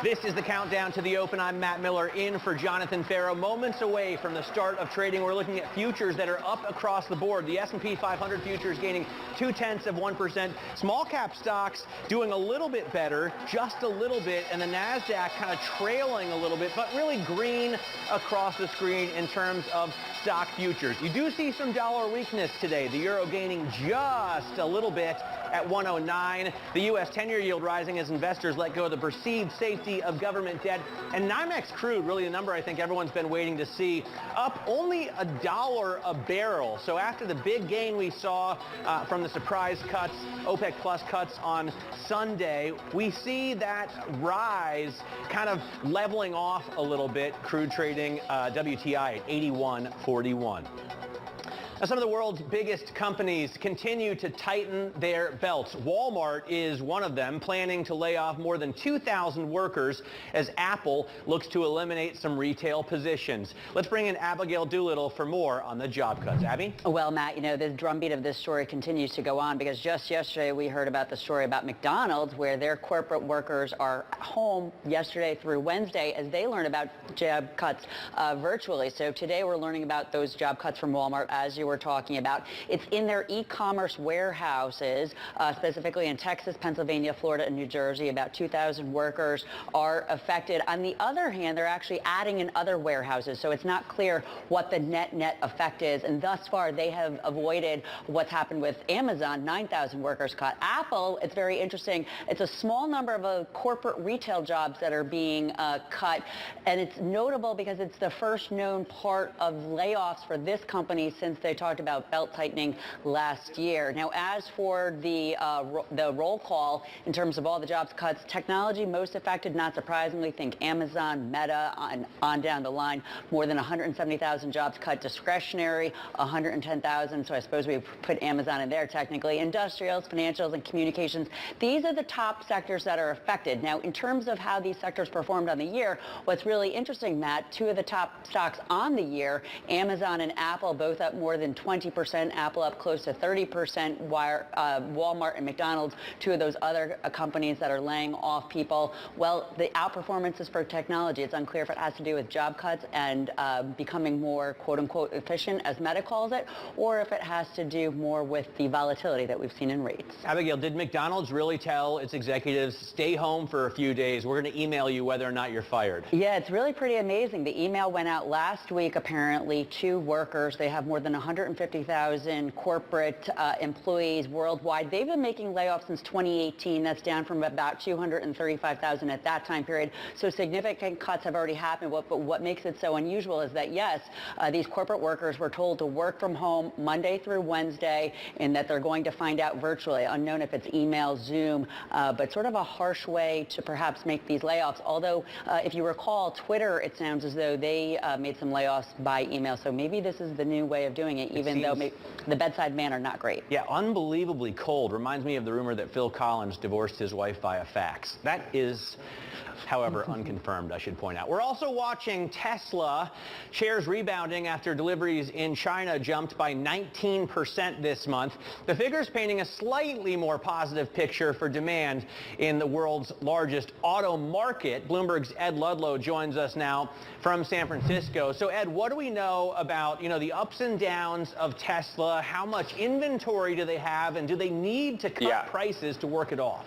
This is the countdown to the open. I'm Matt Miller in for Jonathan Farrow. Moments away from the start of trading, we're looking at futures that are up across the board. The S&P 500 futures gaining 0.2%. Small cap stocks doing a little bit better, just a little bit, and the NASDAQ kind of trailing a little bit, but really green across the screen in terms of stock futures. You do see some dollar weakness today. The euro gaining just a little bit at 109. The U.S. 10-year yield rising as investors let go of the perceived safety of government debt. And NYMEX crude, really a number I think everyone's been waiting to see, up only $1 a barrel. So after the big gain we saw from the surprise cuts, OPEC Plus cuts on Sunday, we see that rise kind of leveling off a little bit. Crude trading WTI at 81.41. Now, some of the world's biggest companies continue to tighten their belts. Walmart is one of them, planning to lay off more than 2,000 workers as Apple looks to eliminate some retail positions. Let's bring in Abigail Doolittle for more on the job cuts. Abby? Well, Matt, you know, the drumbeat of this story continues to go on because just yesterday we heard about the story about McDonald's where their corporate workers are home yesterday through Wednesday as they learn about job cuts virtually. So today we're learning about those job cuts from Walmart, as you were talking about. It's in their e-commerce warehouses, specifically in Texas, Pennsylvania, Florida, and New Jersey. About 2,000 workers are affected. On the other hand, they're actually adding in other warehouses, so it's not clear what the net effect is. And thus far, they have avoided what's happened with Amazon, 9,000 workers cut. Apple, it's very interesting. It's a small number of corporate retail jobs that are being cut, and it's notable because it's the first known part of layoffs for this company since they talked about belt tightening last year. Now, as for the roll call in terms of all the jobs cuts, technology most affected, not surprisingly. Think Amazon, Meta, on down the line. More than 170,000 jobs cut. Discretionary, 110,000. So I suppose we put Amazon in there technically. Industrials, financials, and communications. These are the top sectors that are affected. Now, in terms of how these sectors performed on the year, what's really interesting, Matt, two of the top stocks on the year, Amazon and Apple, both up more than 20%, Apple up close to 30%, while Walmart and McDonald's, two of those other companies that are laying off people. Well, the outperformance is for technology. It's unclear if it has to do with job cuts and becoming more quote-unquote efficient, as Meta calls it, or if it has to do more with the volatility that we've seen in rates. Abigail, did McDonald's really tell its executives, stay home for a few days, we're going to email you whether or not you're fired? Yeah, it's really pretty amazing. The email went out last week, apparently, to workers. They have more than 150,000 corporate employees worldwide. They've been making layoffs since 2018. That's down from about 235,000 at that time period. So significant cuts have already happened. But what makes it so unusual is that, yes, these corporate workers were told to work from home Monday through Wednesday and that they're going to find out virtually, unknown if it's email, Zoom, but sort of a harsh way to perhaps make these layoffs. Although, if you recall, Twitter, it sounds as though they made some layoffs by email. So maybe this is the new way of doing it, even though the bedside manner not great. Yeah, unbelievably cold. Reminds me of the rumor that Phil Collins divorced his wife via fax. That is, however, unconfirmed, I should point out. We're also watching Tesla shares rebounding after deliveries in China jumped by 19% this month. The figure's painting a slightly more positive picture for demand in the world's largest auto market. Bloomberg's Ed Ludlow joins us now from San Francisco. So, Ed, what do we know about, the ups and downs of Tesla? How much inventory do they have, and do they need to cut prices to work it off?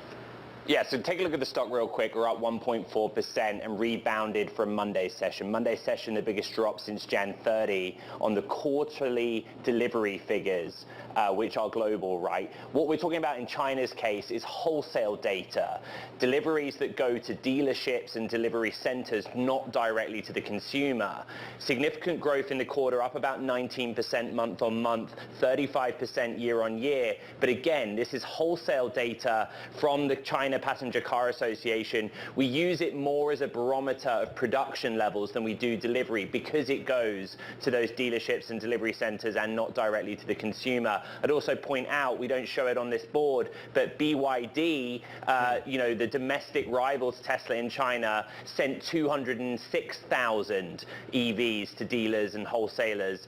Yeah, so take a look at the stock real quick. We're up 1.4% and rebounded from Monday's session. Monday's session, the biggest drop since Jan 30 on the quarterly delivery figures, which are global, right? What we're talking about in China's case is wholesale data, deliveries that go to dealerships and delivery centers, not directly to the consumer. Significant growth in the quarter, up about 19% month on month, 35% year on year. But again, this is wholesale data from the China Passenger Car Association. We use it more as a barometer of production levels than we do delivery because it goes to those dealerships and delivery centers and not directly to the consumer. I'd also point out, we don't show it on this board, but BYD, the domestic rivals Tesla in China, sent 206,000 EVs to dealers and wholesalers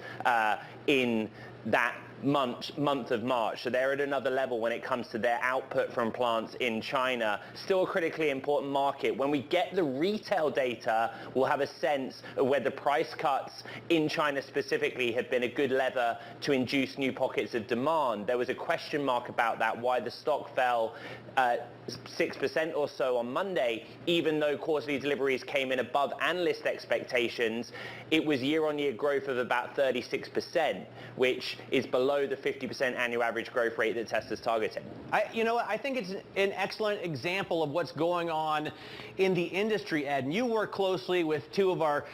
in that month of March. So they're at another level when it comes to their output from plants in China. Still a critically important market. When we get the retail data, we'll have a sense of whether price cuts in China specifically have been a good lever to induce new pockets of demand. There was a question mark about that, why the stock fell 6% or so on Monday, even though quarterly deliveries came in above analyst expectations. It was year-on-year growth of about 36%, which is below the 50% annual average growth rate that Tesla's targeting. I think it's an excellent example of what's going on in the industry, Ed. And you work closely with two of our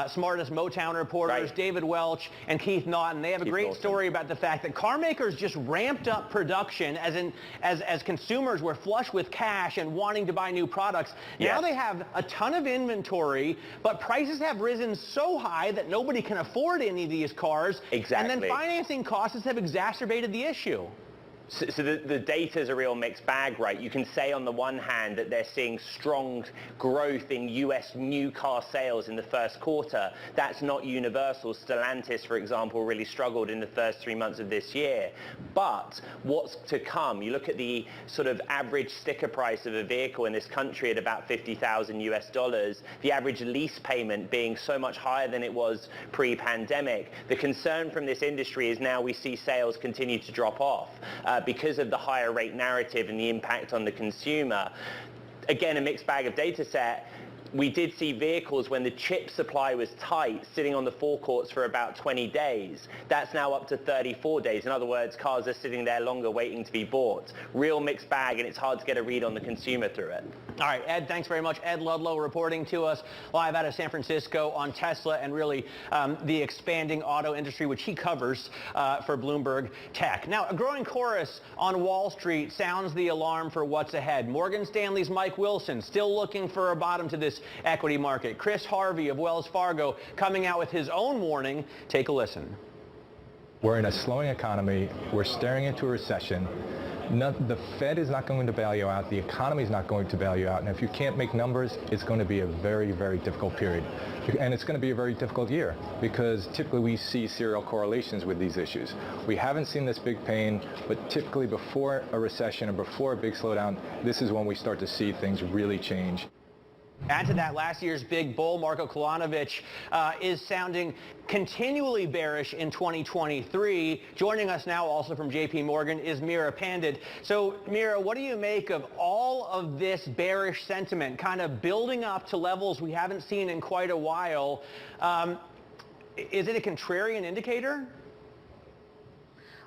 smartest Motown reporters, right, David Welch and Keith Naughton. They have a great story about the fact that car makers just ramped up production as consumers were flush with cash and wanting to buy new products. Now they have a ton of inventory, but prices have risen so high that nobody can afford any of these cars. Exactly. And then financing costs have exacerbated the issue. So the data is a real mixed bag, right? You can say on the one hand that they're seeing strong growth in U.S. new car sales in the first quarter. That's not universal. Stellantis, for example, really struggled in the first 3 months of this year. But what's to come? You look at the sort of average sticker price of a vehicle in this country at about $50,000 US, the average lease payment being so much higher than it was pre-pandemic. The concern from this industry is now we see sales continue to drop off because of the higher rate narrative and the impact on the consumer. Again, a mixed bag of data set. We did see vehicles when the chip supply was tight sitting on the forecourts for about 20 days. That's now up to 34 days. In other words, cars are sitting there longer waiting to be bought. Real mixed bag, and it's hard to get a read on the consumer through it. All right, Ed, thanks very much. Ed Ludlow reporting to us live out of San Francisco on Tesla and really the expanding auto industry, which he covers for Bloomberg Tech. Now, a growing chorus on Wall Street sounds the alarm for what's ahead. Morgan Stanley's Mike Wilson still looking for a bottom to this equity market. Chris Harvey of Wells Fargo coming out with his own warning. Take a listen. We're in a slowing economy. We're staring into a recession. The Fed is not going to bail you out. The economy is not going to bail you out. And if you can't make numbers, it's going to be a very, very difficult period. And it's going to be a very difficult year because typically we see serial correlations with these issues. We haven't seen this big pain, but typically before a recession or before a big slowdown, this is when we start to see things really change. Add to that, last year's big bull, Marko Kolanovic, is sounding continually bearish in 2023. Joining us now also from JP Morgan is Mira Pandit. So, Mira, what do you make of all of this bearish sentiment kind of building up to levels we haven't seen in quite a while? Is it a contrarian indicator?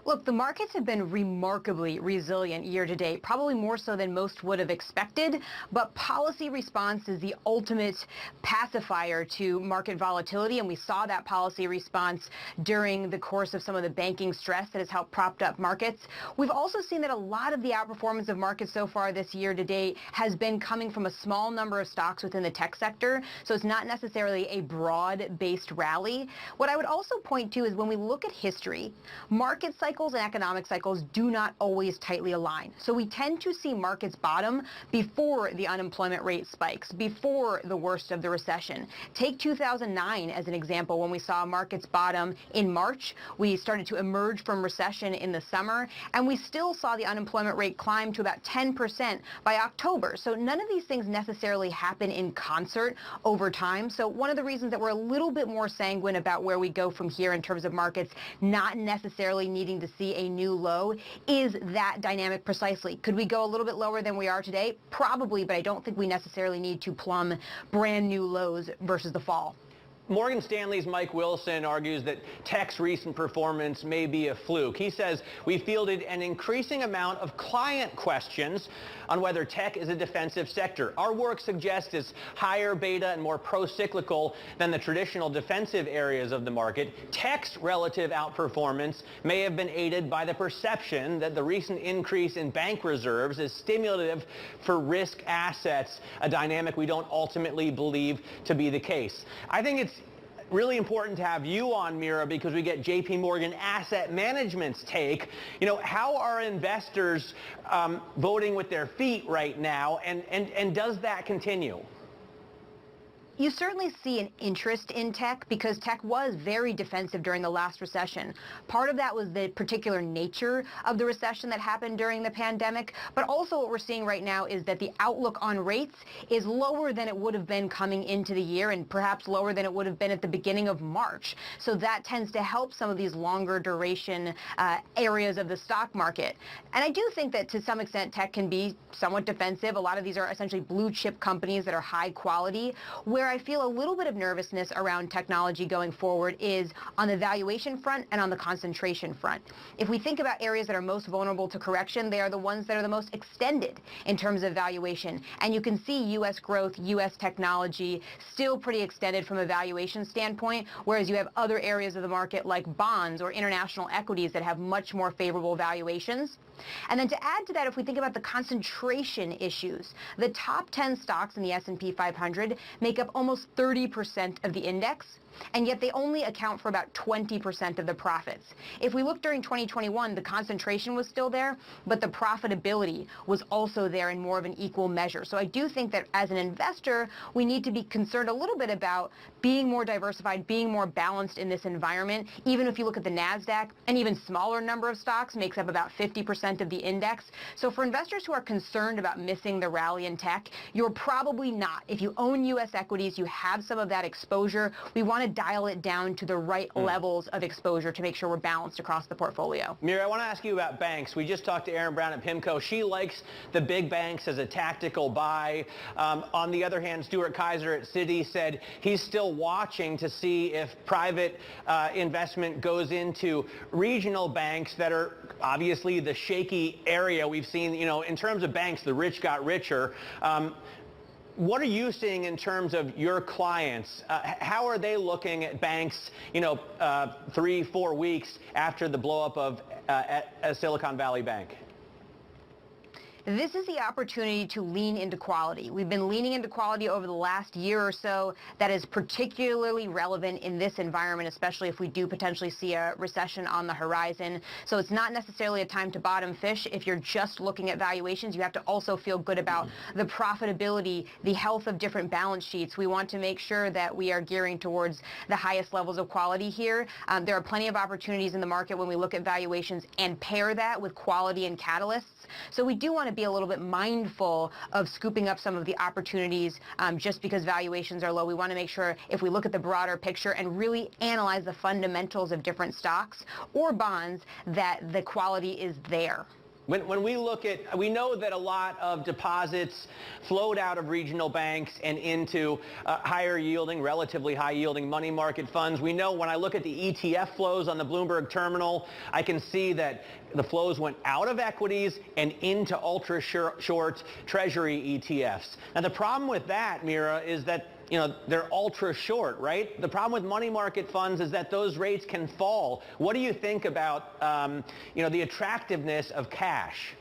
Look, the markets have been remarkably resilient year to date, probably more so than most would have expected, but policy response is the ultimate pacifier to market volatility, and we saw that policy response during the course of some of the banking stress that has helped propped up markets. We've also seen that a lot of the outperformance of markets so far this year to date has been coming from a small number of stocks within the tech sector, so it's not necessarily a broad-based rally. What I would also point to is when we look at history, market cycles and economic cycles do not always tightly align. So we tend to see markets bottom before the unemployment rate spikes, before the worst of the recession. Take 2009 as an example. When we saw markets bottom in March, we started to emerge from recession in the summer, and we still saw the unemployment rate climb to about 10% by October. So none of these things necessarily happen in concert over time. So one of the reasons that we're a little bit more sanguine about where we go from here in terms of markets not necessarily needing to see a new low is that dynamic precisely. Could we go a little bit lower than we are today? Probably, but I don't think we necessarily need to plumb brand new lows versus the fall. Morgan Stanley's Mike Wilson argues that tech's recent performance may be a fluke. He says we fielded an increasing amount of client questions on whether tech is a defensive sector. Our work suggests it's higher beta and more pro-cyclical than the traditional defensive areas of the market. Tech's relative outperformance may have been aided by the perception that the recent increase in bank reserves is stimulative for risk assets, a dynamic we don't ultimately believe to be the case. I think it's really important to have you on, Mira, because we get JP Morgan Asset Management's take. You know, how are investors voting with their feet right now, and does that continue? You certainly see an interest in tech because tech was very defensive during the last recession. Part of that was the particular nature of the recession that happened during the pandemic, but also what we're seeing right now is that the outlook on rates is lower than it would have been coming into the year and perhaps lower than it would have been at the beginning of March. So that tends to help some of these longer duration areas of the stock market. And I do think that to some extent tech can be somewhat defensive. A lot of these are essentially blue chip companies that are high quality. Where I feel a little bit of nervousness around technology going forward is on the valuation front and on the concentration front. If we think about areas that are most vulnerable to correction, they are the ones that are the most extended in terms of valuation. And you can see U.S. growth, U.S. technology still pretty extended from a valuation standpoint, whereas you have other areas of the market like bonds or international equities that have much more favorable valuations. And then to add to that, if we think about the concentration issues, the top 10 stocks in the S&P 500 make up almost 30% of the index, and yet they only account for about 20% of the profits. If we look during 2021, the concentration was still there, but the profitability was also there in more of an equal measure. So I do think that as an investor, we need to be concerned a little bit about being more diversified, being more balanced in this environment. Even if you look at the NASDAQ, an even smaller number of stocks makes up about 50% of the index. So for investors who are concerned about missing the rally in tech, you're probably not. If you own U.S. equities, you have some of that exposure. We want to dial it down to the right levels of exposure to make sure we're balanced across the portfolio. Mira, I want to ask you about banks. We just talked to Erin Brown at PIMCO. She likes the big banks as a tactical buy. On the other hand, Stuart Kaiser at Citi said he's still watching to see if private investment goes into regional banks that are obviously the shaky area. We've seen, in terms of banks, the rich got richer. What are you seeing in terms of your clients? How are they looking at banks, 3-4 weeks after the blow-up of Silicon Valley Bank? This is the opportunity to lean into quality. We've been leaning into quality over the last year or so. That is particularly relevant in this environment, especially if we do potentially see a recession on the horizon. So it's not necessarily a time to bottom fish. If you're just looking at valuations, you have to also feel good about the profitability, the health of different balance sheets. We want to make sure that we are gearing towards the highest levels of quality here. There are plenty of opportunities in the market when we look at valuations and pair that with quality and catalysts. So we do want to be a little bit mindful of scooping up some of the opportunities just because valuations are low. We want to make sure if we look at the broader picture and really analyze the fundamentals of different stocks or bonds that the quality is there. When we look at, we know that a lot of deposits flowed out of regional banks and into higher yielding, relatively high yielding money market funds. We know when I look at the ETF flows on the Bloomberg terminal, I can see that the flows went out of equities and into ultra short treasury ETFs. Now the problem with that, Mira, is that they're ultra short, right? The problem with money market funds is that those rates can fall. What do you think about, the attractiveness of cash?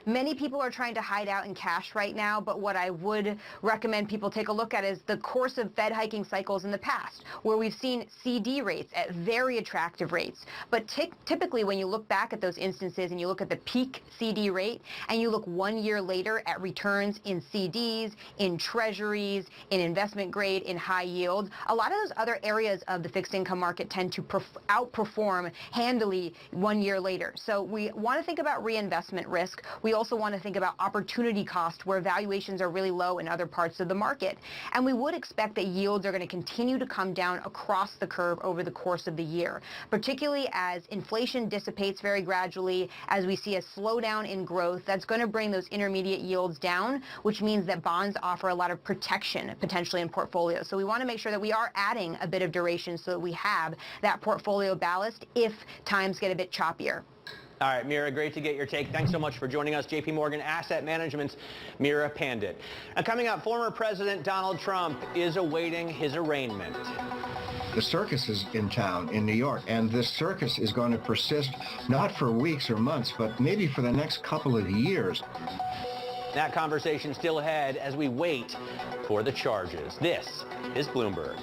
Many people are trying to hide out in cash right now, but what I would recommend people take a look at is the course of Fed hiking cycles in the past, where we've seen CD rates at very attractive rates. But typically when you look back at those instances and you look at the peak CD rate and you look 1 year later at returns in CDs, in treasuries, in investment grade, in high yield, a lot of those other areas of the fixed income market tend to outperform handily 1 year later. So we want to think about reinvestment risk. We also want to think about opportunity cost where valuations are really low in other parts of the market. And we would expect that yields are going to continue to come down across the curve over the course of the year, particularly as inflation dissipates very gradually, as we see a slowdown in growth. That's going to bring those intermediate yields down, which means that bonds offer a lot of protection potentially in portfolios. So we want to make sure that we are adding a bit of duration so that we have that portfolio ballast if times get a bit choppier. All right, Mira, great to get your take. Thanks so much for joining us. JP Morgan Asset Management's Mira Pandit. Now coming up, former President Donald Trump is awaiting his arraignment. The circus is in town in New York, and this circus is going to persist not for weeks or months, but maybe for the next couple of years. That conversation still ahead as we wait for the charges. This is Bloomberg.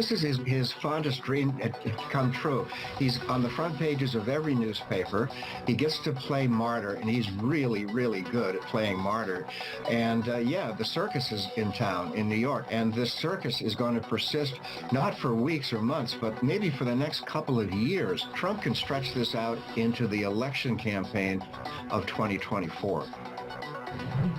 This is his fondest dream come true. He's on the front pages of every newspaper. He gets to play martyr, and he's really, really good at playing martyr. And yeah, the circus is in town in New York, and this circus is going to persist not for weeks or months, but maybe for the next couple of years. Trump can stretch this out into the election campaign of 2024.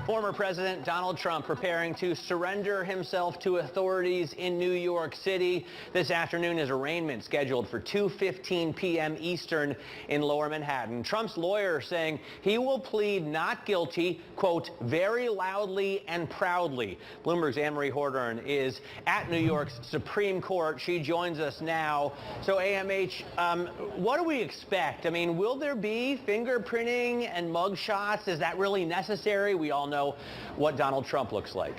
Former President Donald Trump preparing to surrender himself to authorities in New York City. This afternoon, his arraignment scheduled for 2:15 p.m. Eastern in Lower Manhattan. Trump's lawyer saying he will plead not guilty, quote, very loudly and proudly. Bloomberg's Anne-Marie Hordern is at New York's Supreme Court. She joins us now. So, AMH, what do we expect? I mean, will there be fingerprinting and mug shots? Is that really necessary? We all know what Donald Trump looks like.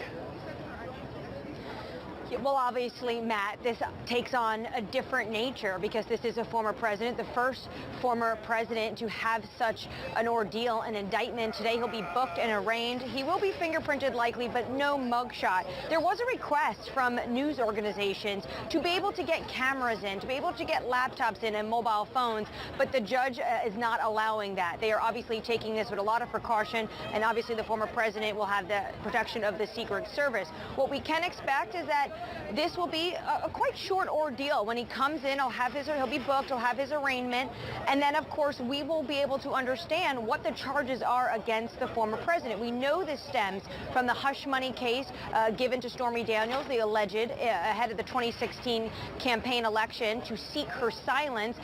Well, obviously, Matt, this takes on a different nature because this is a former president, the first former president to have such an ordeal, an indictment. Today, he'll be booked and arraigned. He will be fingerprinted likely, but no mugshot. There was a request from news organizations to be able to get cameras in, to be able to get laptops in and mobile phones, but the judge is not allowing that. They are obviously taking this with a lot of precaution, and obviously the former president will have the protection of the Secret Service. What we can expect is that this will be a quite short ordeal. When he comes in, he'll be booked, he'll have his arraignment, and then of course we will be able to understand what the charges are against the former president. We know this stems from the hush money case given to Stormy Daniels, the alleged ahead of the 2016 campaign election to seek her silence.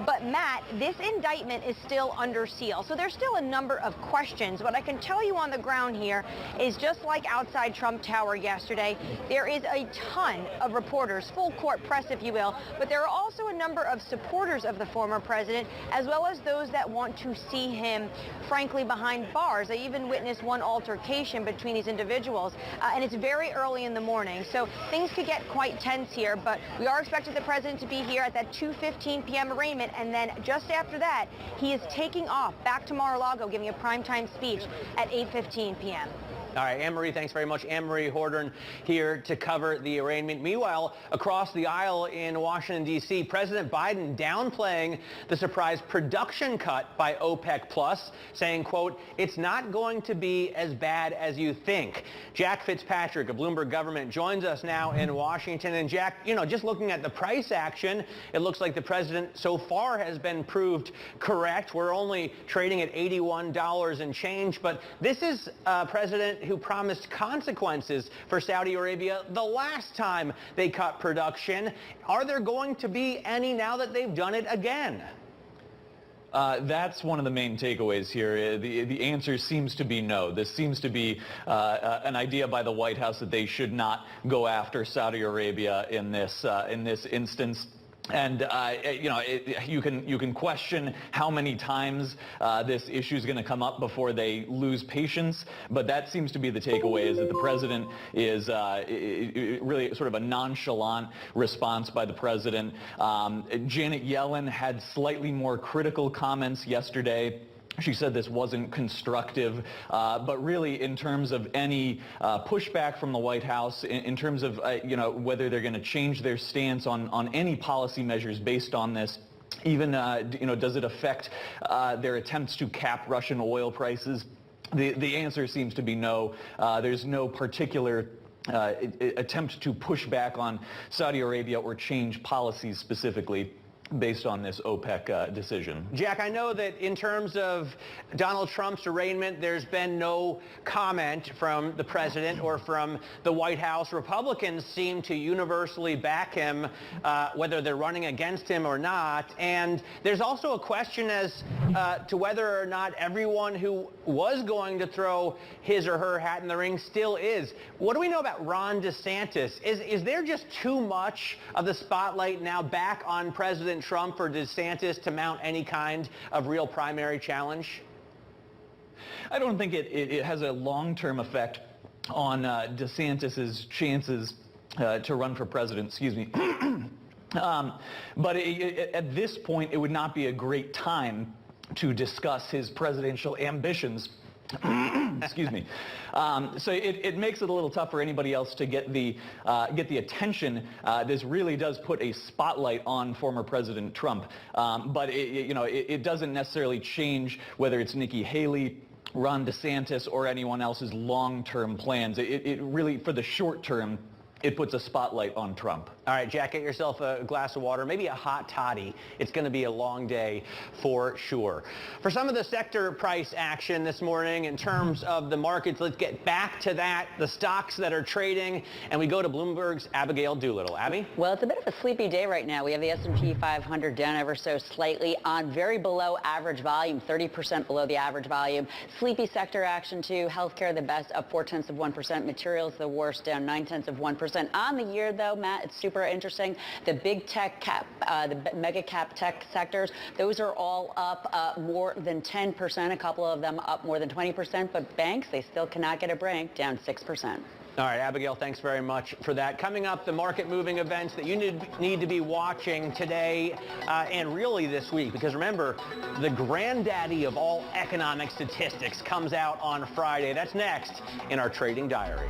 But Matt, this indictment is still under seal, so there's still a number of questions. What I can tell you on the ground here is just like outside Trump Tower yesterday, there is a ton of reporters, full court press if you will, but there are also a number of supporters of the former president, as well as those that want to see him, frankly, behind bars. I even witnessed one altercation between these individuals, and it's very early in the morning, so things could get quite tense here, but we are expecting the president to be here at that 2:15 p.m. arraignment, and then just after that, he is taking off back to Mar-a-Lago, giving a primetime speech at 8:15 p.m. All right, Anne-Marie, thanks very much. Anne-Marie Hordern here to cover the arraignment. Meanwhile, across the aisle in Washington, D.C., President Biden downplaying the surprise production cut by OPEC Plus, saying, quote, it's not going to be as bad as you think. Jack Fitzpatrick of Bloomberg Government joins us now in Washington. And Jack, you know, just looking at the price action, it looks like the president so far has been proved correct. We're only trading at $81 and change, but this is President who promised consequences for Saudi Arabia the last time they cut production. Are there going to be any now that they've done it again? That's one of the main takeaways here. The answer seems to be no. This seems to be an idea by the White House that they should not go after Saudi Arabia in this instance. And you know, you can question how many times this issue is going to come up before they lose patience, but that seems to be the takeaway: is that the president is really sort of a nonchalant response by the president. Janet Yellen had slightly more critical comments yesterday. She said this wasn't constructive, but really in terms of any pushback from the White House, in terms of you know, whether they're going to change their stance on any policy measures based on this, even you know, does it affect their attempts to cap Russian oil prices? The answer seems to be no. There's no particular attempt to push back on Saudi Arabia or change policies specifically based on this OPEC decision. Jack, I know that in terms of Donald Trump's arraignment, there's been no comment from the president or from the White House. Republicans seem to universally back him, whether they're running against him or not. And there's also a question as to whether or not everyone who was going to throw his or her hat in the ring still is. What do we know about Ron DeSantis? Is there just too much of the spotlight now back on President Trump for DeSantis to mount any kind of real primary challenge? I don't think it has a long-term effect on DeSantis's chances to run for president, excuse me. But at this point, it would not be a great time to discuss his presidential ambitions Excuse me. So it makes it a little tough for anybody else to get the attention. This really does put a spotlight on former President Trump, but it doesn't necessarily change whether it's Nikki Haley, Ron DeSantis, or anyone else's long-term plans. It really, for the short term, it puts a spotlight on Trump. All right, Jack, get yourself a glass of water, maybe a hot toddy. It's going to be a long day for sure. For some of the sector price action this morning in terms of the markets, let's get back to that, the stocks that are trading, and we go to Bloomberg's Abigail Doolittle. Abby? Well, it's a bit of a sleepy day right now. We have the S&P 500 down ever so slightly on very below average volume, 30% below the average volume. Sleepy sector action too. Healthcare the best, up 0.4%. Materials the worst, down 0.9%. On the year, though, Matt, it's super interesting. The big tech cap, the mega cap tech sectors, those are all up more than 10%. A couple of them up more than 20%. But banks, they still cannot get a break, down 6%. All right, Abigail, thanks very much for that. Coming up, the market-moving events that you need to be watching today and really this week, because remember, the granddaddy of all economic statistics comes out on Friday. That's next in our Trading Diary.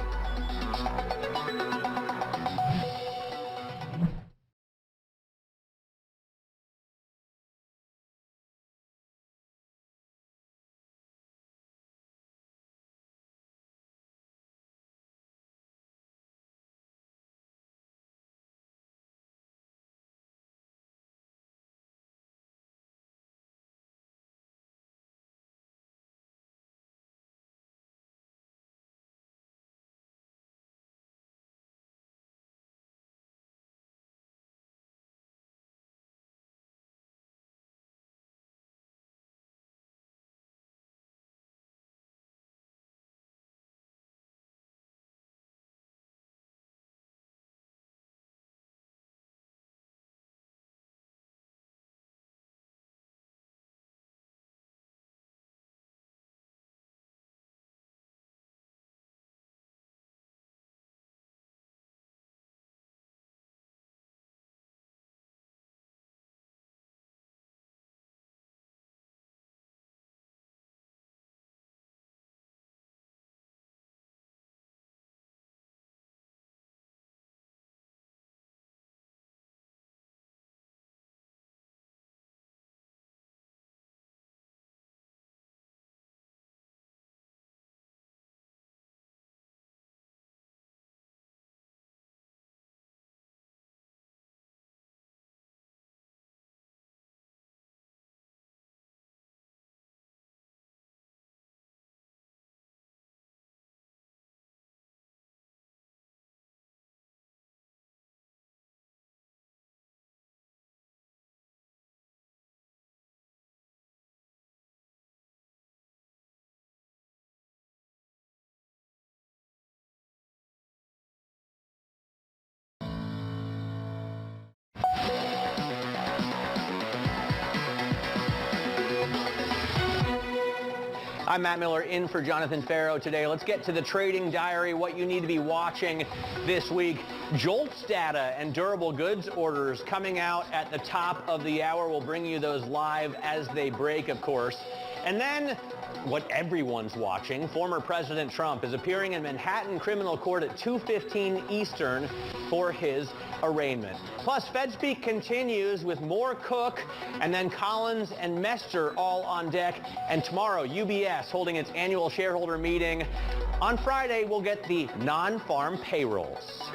I'm Matt Miller in for Jonathan Farrow today. Let's get to the Trading Diary, what you need to be watching this week. JOLTS data and durable goods orders coming out at the top of the hour. We'll bring you those live as they break, of course. And then what everyone's watching, former President Trump is appearing in Manhattan Criminal Court at 2:15 Eastern for his arraignment. Plus, FedSpeak continues with more Cook and then Collins and Mester all on deck. And tomorrow, UBS holding its annual shareholder meeting. On Friday, we'll get the non-farm payrolls.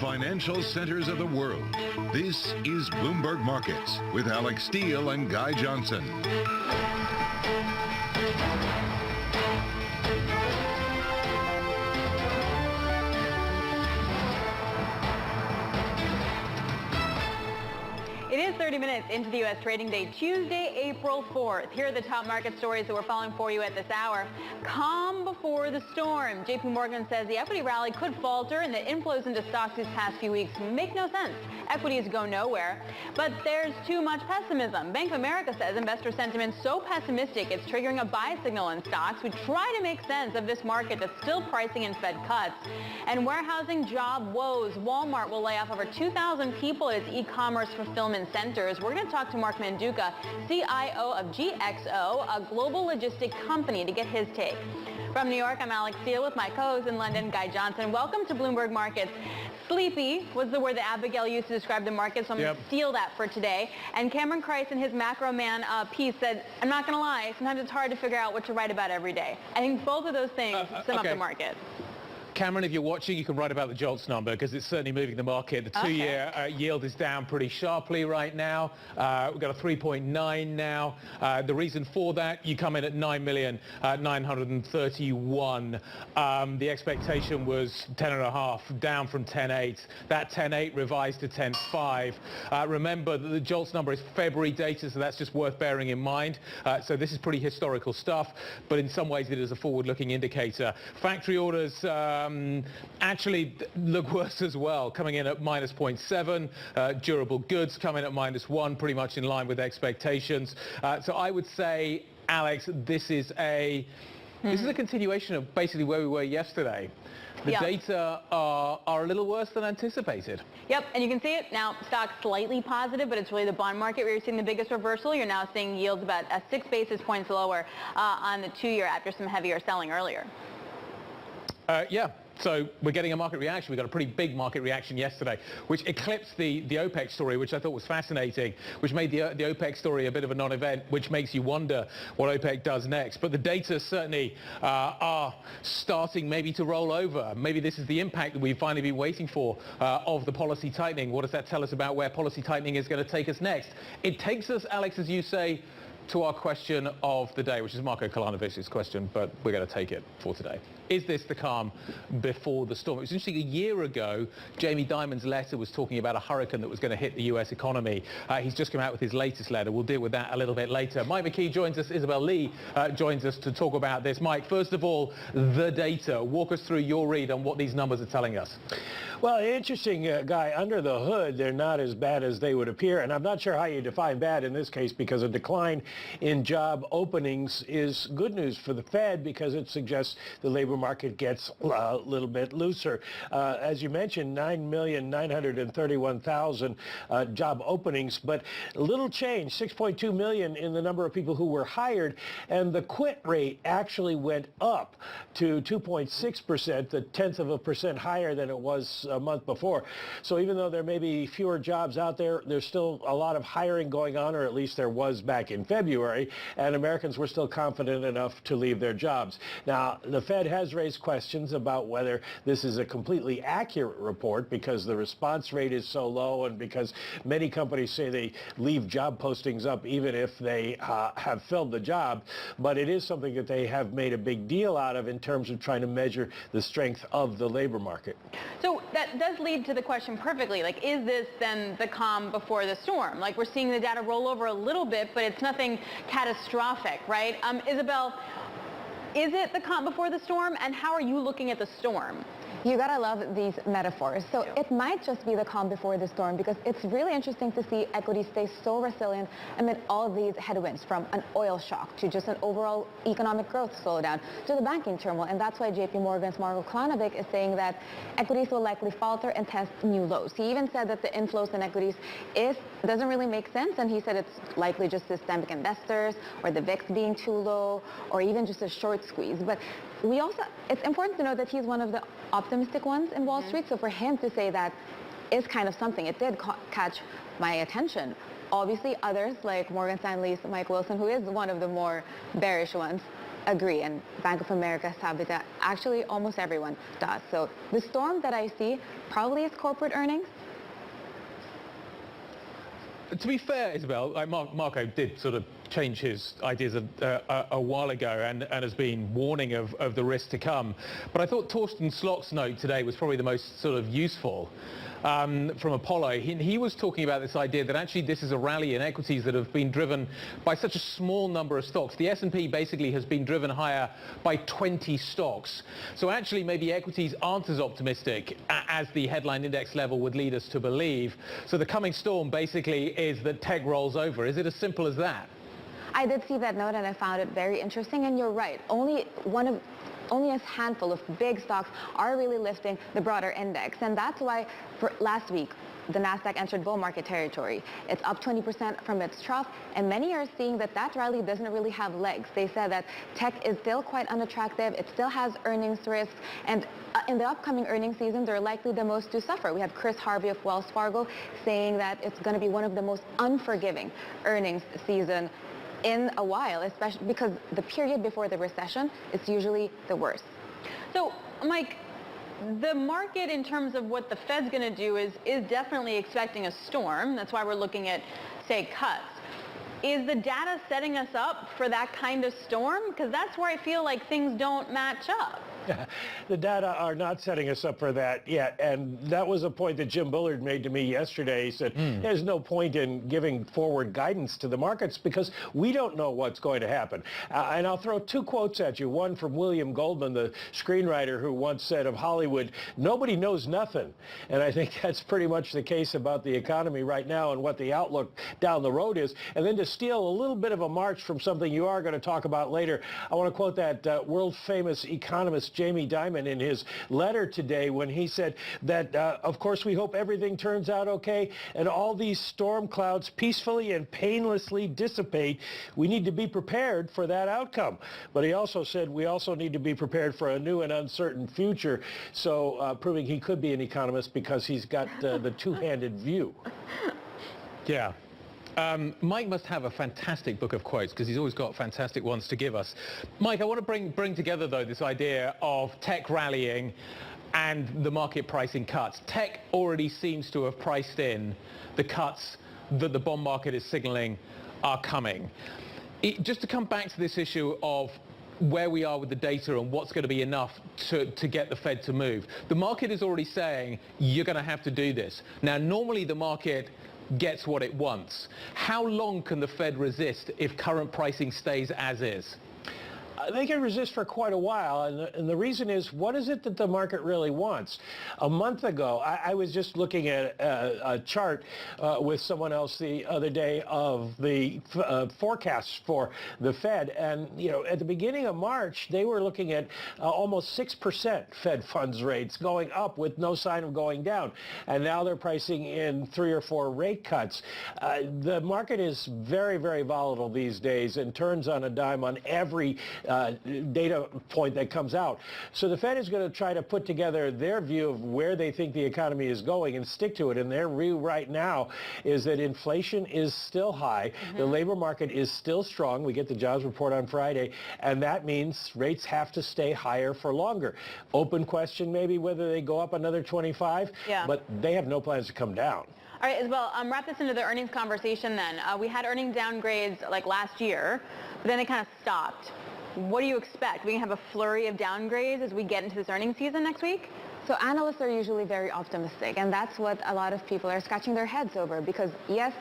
financial centers of the world. This is Bloomberg Markets with Alex Steele and Guy Johnson. It is 30 minutes into the U.S. trading day, Tuesday, April 4th. Here are the top market stories that we're following for you at this hour. Calm before the storm. J.P. Morgan says the equity rally could falter and the inflows into stocks these past few weeks make no sense. Equities go nowhere, but there's too much pessimism. Bank of America says investor sentiment so pessimistic it's triggering a buy signal in stocks. We try to make sense of this market that's still pricing in Fed cuts. And warehousing job woes. Walmart will lay off over 2,000 people at its e-commerce fulfillment centers. We're going to talk to Mark Manduca, CIO of GXO, a global logistic company, to get his take. From New York, I'm Alex Steele with my co-host in London, Guy Johnson. Welcome to Bloomberg Markets. Sleepy was the word that Abigail used to describe the market, so I'm going to steal that for today. And Cameron Krice in his Macro Man piece said, I'm not going to lie, sometimes it's hard to figure out what to write about every day. I think both of those things sum up the market. Cameron, if you're watching, you can write about the JOLTS number because it's certainly moving the market. The two-year yield is down pretty sharply right now. We've got a 3.9 now. The reason for that, you come in at 9,931. The expectation was 10.5, down from 10.8. That 10.8 revised to 10.5. Remember that the JOLTS number is February data, so that's just worth bearing in mind. So this is pretty historical stuff, but in some ways it is a forward-looking indicator. Factory orders actually look worse as well, coming in at minus 0.7. Durable goods coming at minus 1, pretty much in line with expectations. So I would say, Alex, this is a continuation of basically where we were yesterday. The data are a little worse than anticipated. Yep, and you can see it now. Stock slightly positive, but it's really the bond market where you're seeing the biggest reversal. You're now seeing yields about 6 basis points lower on the 2-year after some heavier selling earlier. Yeah. So we're getting a market reaction. We got a pretty big market reaction yesterday, which eclipsed the OPEC story, which I thought was fascinating, which made the OPEC story a bit of a non-event, which makes you wonder what OPEC does next. But the data certainly are starting maybe to roll over. Maybe this is the impact that we've finally been waiting for of the policy tightening. What does that tell us about where policy tightening is going to take us next? It takes us, Alex, as you say, to our question of the day, which is Marko Kalanovic's question, but we're going to take it for today. Is this the calm before the storm? It was interesting, a year ago, Jamie Dimon's letter was talking about a hurricane that was going to hit the U.S. economy. He's just come out with his latest letter. We'll deal with that a little bit later. Mike McKee joins us. Isabel Lee joins us to talk about this. Mike, first of all, the data. Walk us through your read on what these numbers are telling us. Well, interesting, Guy. Under the hood, they're not as bad as they would appear. And I'm not sure how you define bad in this case, because a decline in job openings is good news for the Fed because it suggests the labor market gets a little bit looser. As you mentioned, 9,931,000 job openings, but little change, 6.2 million in the number of people who were hired. And the quit rate actually went up to 2.6%, the 0.1% higher than it was a month before. So even though there may be fewer jobs out there, there's still a lot of hiring going on, or at least there was back in February, and Americans were still confident enough to leave their jobs. Now, the Fed has raised questions about whether this is a completely accurate report because the response rate is so low and because many companies say they leave job postings up even if they have filled the job. But it is something that they have made a big deal out of in terms of trying to measure the strength of the labor market. So that does lead to the question perfectly. Like, is this then the calm before the storm? Like, we're seeing the data roll over a little bit, but it's nothing catastrophic, right? Isabel, is it the calm before the storm, and how are you looking at the storm? You gotta love these metaphors. So it might just be the calm before the storm, because it's really interesting to see equities stay so resilient amid all these headwinds, from an oil shock to just an overall economic growth slowdown to the banking turmoil. And that's why JP Morgan's Marko Kalanovic is saying that equities will likely falter and test new lows. He even said that the inflows in equities doesn't really make sense, and he said it's likely just systemic investors or the VIX being too low or even just a short squeeze. But it's important to know that he's one of the optimistic ones in Wall Street, so for him to say that is kind of something. It did catch my attention. Obviously, others like Morgan Stanley's Mike Wilson, who is one of the more bearish ones, agree, and Bank of America, Sabita, actually almost everyone does. So the storm that I see probably is corporate earnings. To be fair, Isabel, like Marco did sort of change his ideas a while ago and has been warning of the risk to come. But I thought Torsten Slot's note today was probably the most sort of useful. From Apollo, he was talking about this idea that actually this is a rally in equities that have been driven by such a small number of stocks. The S&P basically has been driven higher by 20 stocks. So actually maybe equities aren't as optimistic as the headline index level would lead us to believe. So the coming storm basically is that tech rolls over. Is it as simple as that? I did see that note and I found it very interesting, and you're right. Only a handful of big stocks are really lifting the broader index, and that's why for last week the Nasdaq entered bull market territory. It's up 20% from its trough, and many are seeing that rally doesn't really have legs. They said that tech is still quite unattractive, it still has earnings risks, and in the upcoming earnings season, they're likely the most to suffer. We had Chris Harvey of Wells Fargo saying that it's going to be one of the most unforgiving earnings season in a while, especially because the period before the recession is usually the worst. So, Mike, the market in terms of what the Fed's going to do is definitely expecting a storm. That's why we're looking at, say, cuts. Is the data setting us up for that kind of storm? Because that's where I feel like things don't match up. The data are not setting us up for that yet, and that was a point that Jim Bullard made to me yesterday. He said, there's no point in giving forward guidance to the markets because we don't know what's going to happen. And I'll throw two quotes at you, one from William Goldman, the screenwriter, who once said of Hollywood, nobody knows nothing. And I think that's pretty much the case about the economy right now and what the outlook down the road is. And then to steal a little bit of a march from something you are going to talk about later, I want to quote that world-famous economist Jamie Dimon in his letter today when he said that, of course, we hope everything turns out okay and all these storm clouds peacefully and painlessly dissipate. We need to be prepared for that outcome. But he also said we also need to be prepared for a new and uncertain future, so proving he could be an economist because he's got the two-handed view. Yeah. Mike must have a fantastic book of quotes because he's always got fantastic ones to give us. Mike, I want to bring together, though, this idea of tech rallying and the market pricing cuts. Tech already seems to have priced in the cuts that the bond market is signaling are coming. Just to come back to this issue of where we are with the data and what's going to be enough to get the Fed to move. The market is already saying you're going to have to do this. Now, normally the market gets what it wants. How long can the Fed resist if current pricing stays as is? They can resist for quite a while, and the reason is, what is it that the market really wants? A month ago, I was just looking at a chart with someone else the other day of the forecasts for the Fed, and at the beginning of March, they were looking at almost 6% Fed funds rates going up with no sign of going down, and now they're pricing in 3 or 4 rate cuts. The market is very, very volatile these days and turns on a dime on every data point that comes out. So the Fed is going to try to put together their view of where they think the economy is going and stick to it. And their view right now is that inflation is still high. The labor market is still strong. We get the jobs report on Friday. And that means rates have to stay higher for longer. Open question maybe whether they go up another 25. Yeah. But they have no plans to come down. All right, Isabel, wrap this into the earnings conversation then. We had earnings downgrades like last year, but then they kind of stopped. What do you expect? We can have a flurry of downgrades as we get into this earnings season next week? So analysts are usually very optimistic, and that's what a lot of people are scratching their heads over because, yes,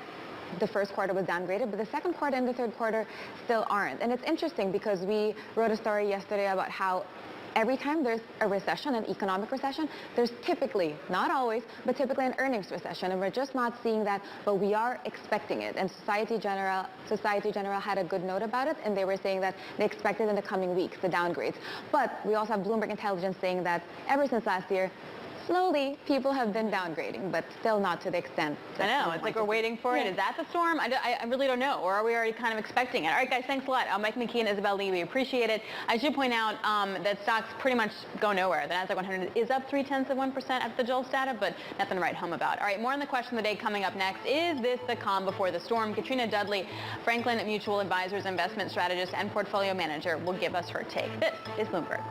the first quarter was downgraded, but the second quarter and the third quarter still aren't. And it's interesting because we wrote a story yesterday about how every time there's a recession, an economic recession, there's typically, not always, but typically an earnings recession. And we're just not seeing that, but we are expecting it. And Societe Generale had a good note about it, and they were saying that they expect it in the coming weeks, the downgrades. But we also have Bloomberg Intelligence saying that ever since last year, slowly people have been downgrading, but still not to the extent. I know. It's like we're waiting for it. Yeah. Is that the storm? I really don't know. Or are we already kind of expecting it? All right, guys, thanks a lot. Mike McKee and Isabel Lee, we appreciate it. I should point out that stocks pretty much go nowhere. The Nasdaq 100 is up 0.3% at the JOLTS data, but nothing to write home about. All right, more on the question of the day coming up next. Is this the calm before the storm? Katrina Dudley, Franklin Mutual Advisors investment strategist and portfolio manager, will give us her take. This is Bloomberg.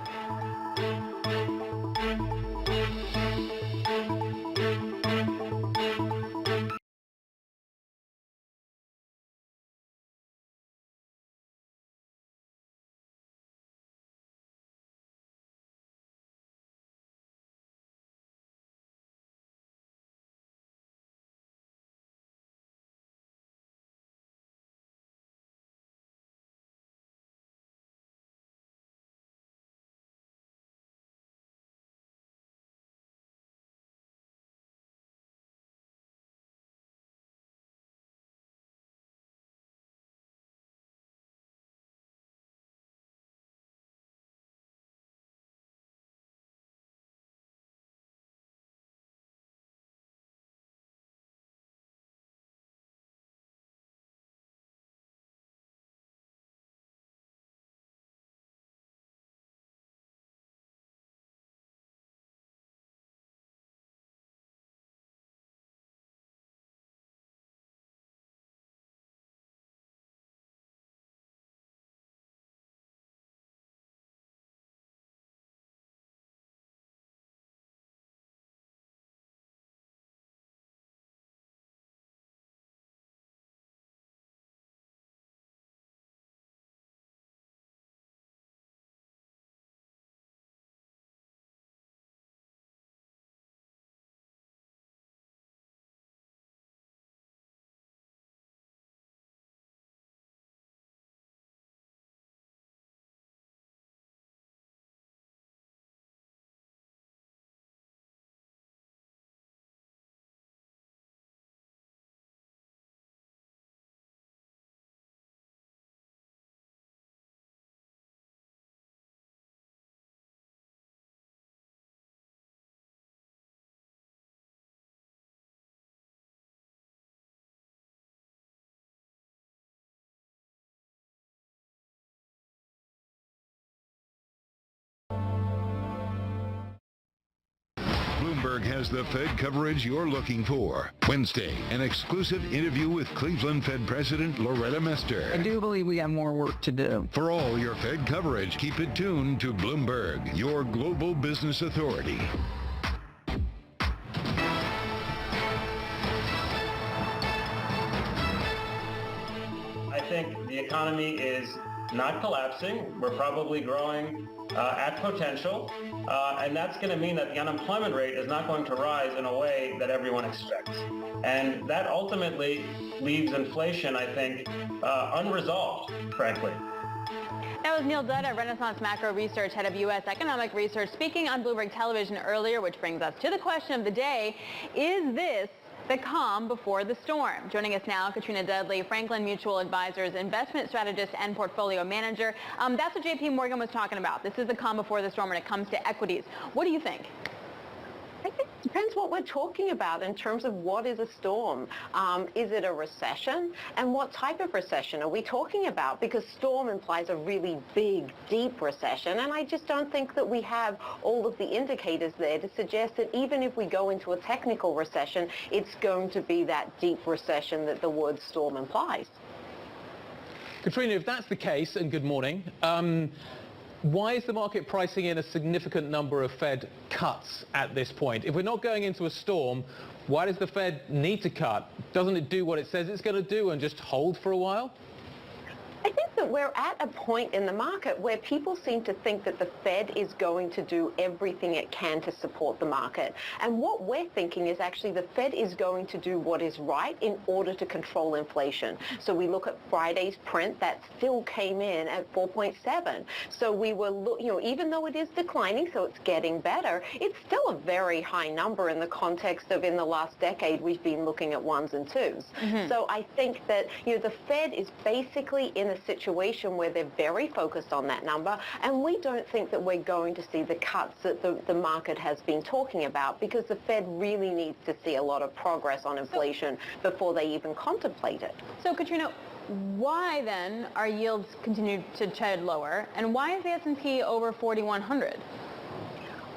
Bloomberg has the Fed coverage you're looking for. Wednesday, an exclusive interview with Cleveland Fed President Loretta Mester. I do believe we have more work to do. For all your Fed coverage, keep it tuned to Bloomberg, your global business authority. I think the economy is not collapsing. We're probably growing at potential, and that's going to mean that the unemployment rate is not going to rise in a way that everyone expects. And that ultimately leaves inflation, I think, unresolved, frankly. That was Neil Dutta, Renaissance Macro Research, head of U.S. Economic Research, speaking on Bloomberg Television earlier, which brings us to the question of the day. Is this the calm before the storm? Joining us now, Katrina Dudley, Franklin Mutual Advisors, investment strategist and portfolio manager. That's what J.P. Morgan was talking about. This is the calm before the storm when it comes to equities. What do you think? I think it depends what we're talking about in terms of what is a storm. Is it a recession? And what type of recession are we talking about? Because storm implies a really big, deep recession. And I just don't think that we have all of the indicators there to suggest that even if we go into a technical recession, it's going to be that deep recession that the word storm implies. Katrina, if that's the case, and good morning, why is the market pricing in a significant number of Fed cuts at this point? If we're not going into a storm, why does the Fed need to cut? Doesn't it do what it says it's going to do and just hold for a while? I think that we're at a point in the market where people seem to think that the Fed is going to do everything it can to support the market. And what we're thinking is actually the Fed is going to do what is right in order to control inflation. So we look at Friday's print, that still came in at 4.7. So we were, even though it is declining, so it's getting better, it's still a very high number in the context of in the last decade we've been looking at 1s and 2s. Mm-hmm. So I think that the Fed is basically in a a situation where they're very focused on that number, and we don't think that we're going to see the cuts that the market has been talking about, because the Fed really needs to see a lot of progress on inflation before they even contemplate it. So, Katrina, why then are yields continuing to trend lower, and why is the S&P over 4,100?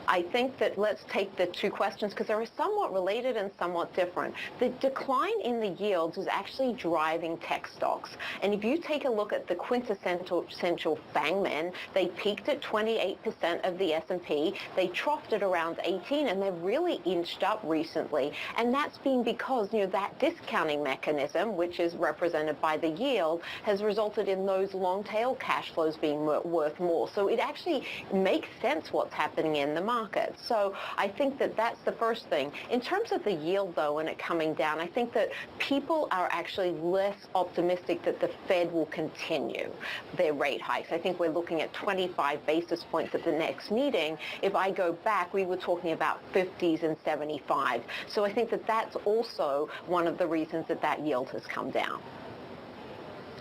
I think that let's take the two questions because they're somewhat related and somewhat different. The decline in the yields is actually driving tech stocks. And if you take a look at the quintessential FANGmen, they peaked at 28% of the S&P. They troughed at around 18, and they've really inched up recently. And that's been because, that discounting mechanism, which is represented by the yield, has resulted in those long tail cash flows being worth more. So it actually makes sense what's happening in the market. So I think that that's the first thing. In terms of the yield, though, and it coming down, I think that people are actually less optimistic that the Fed will continue their rate hikes. I think we're looking at 25 basis points at the next meeting. If I go back, we were talking about 50s and 75. So I think that that's also one of the reasons that that yield has come down.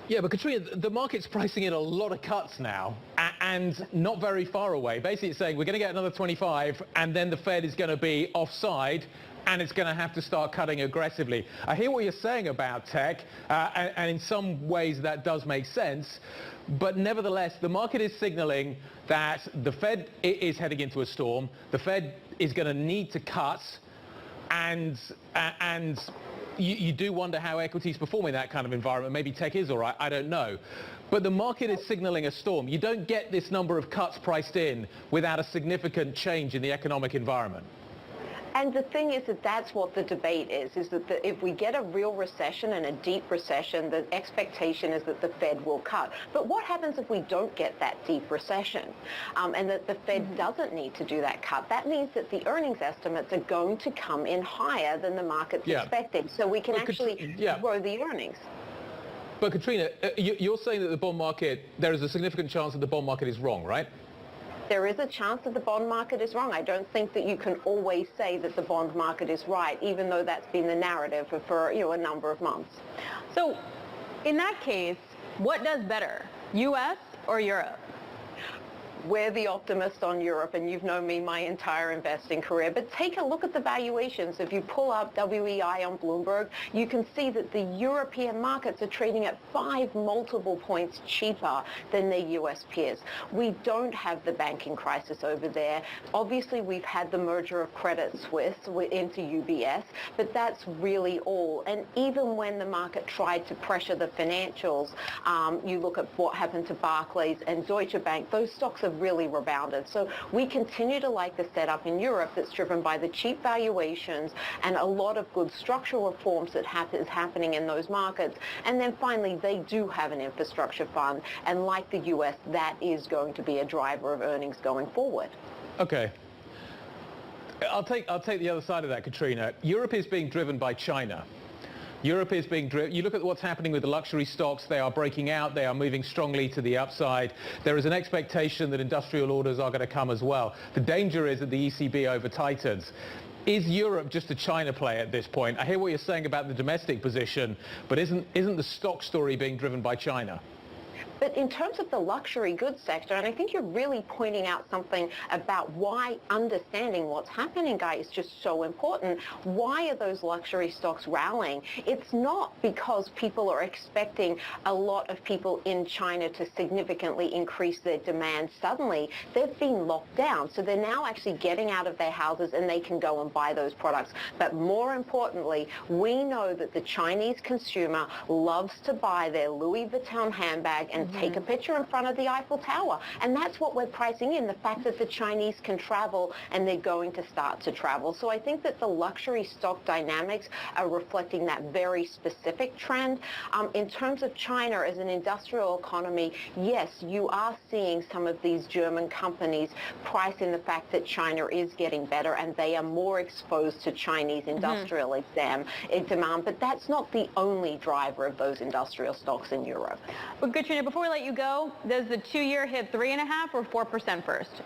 Yeah, but Katrina, the market's pricing in a lot of cuts now, and not very far away. Basically, it's saying we're going to get another 25, and then the Fed is going to be offside, and it's going to have to start cutting aggressively. I hear what you're saying about tech, and in some ways that does make sense. But nevertheless, the market is signaling that the Fed is heading into a storm. The Fed is going to need to cut, and you do wonder how equities perform in that kind of environment. Maybe tech is all right, I don't know. But the market is signaling a storm. You don't get this number of cuts priced in without a significant change in the economic environment. And the thing is that that's what the debate is that if we get a real recession and a deep recession, the expectation is that the Fed will cut. But what happens if we don't get that deep recession and that the Fed doesn't need to do that cut? That means that the earnings estimates are going to come in higher than the market's expecting. So we can actually grow the earnings. But Katrina, you're saying that the bond market, there is a significant chance that the bond market is wrong, right? There is a chance that the bond market is wrong. I don't think that you can always say that the bond market is right, even though that's been the narrative for a number of months. So in that case, what does better, U.S. or Europe? We're the optimist on Europe, and you've known me my entire investing career. But take a look at the valuations. If you pull up WEI on Bloomberg, you can see that the European markets are trading at 5 multiple points cheaper than their U.S. peers. We don't have the banking crisis over there. Obviously, we've had the merger of Credit Suisse into UBS, but that's really all. And even when the market tried to pressure the financials, you look at what happened to Barclays and Deutsche Bank, those stocks have really rebounded. So we continue to like the setup in Europe that's driven by the cheap valuations and a lot of good structural reforms that is happening in those markets. And then finally, they do have an infrastructure fund, and like the U.S., that is going to be a driver of earnings going forward. Okay. I'll take the other side of that, Katrina. Europe is being driven by China. Europe is being driven. You look at what's happening with the luxury stocks. They are breaking out. They are moving strongly to the upside. There is an expectation that industrial orders are going to come as well. The danger is that the ECB over-tightens. Is Europe just a China play at this point? I hear what you're saying about the domestic position, but isn't the stock story being driven by China? But in terms of the luxury goods sector, and I think you're really pointing out something about why understanding what's happening, Guy, is just so important. Why are those luxury stocks rallying? It's not because people are expecting a lot of people in China to significantly increase their demand suddenly. They've been locked down, so they're now actually getting out of their houses and they can go and buy those products. But more importantly, we know that the Chinese consumer loves to buy their Louis Vuitton handbag and take a picture in front of the Eiffel Tower. And that's what we're pricing in, the fact that the Chinese can travel and they're going to start to travel. So I think that the luxury stock dynamics are reflecting that very specific trend. In terms of China as an industrial economy, yes, you are seeing some of these German companies price in the fact that China is getting better and they are more exposed to Chinese industrial demand. But that's not the only driver of those industrial stocks in Europe. But Katrina, before we let you go, does the 2-year hit 3.5% or 4% first?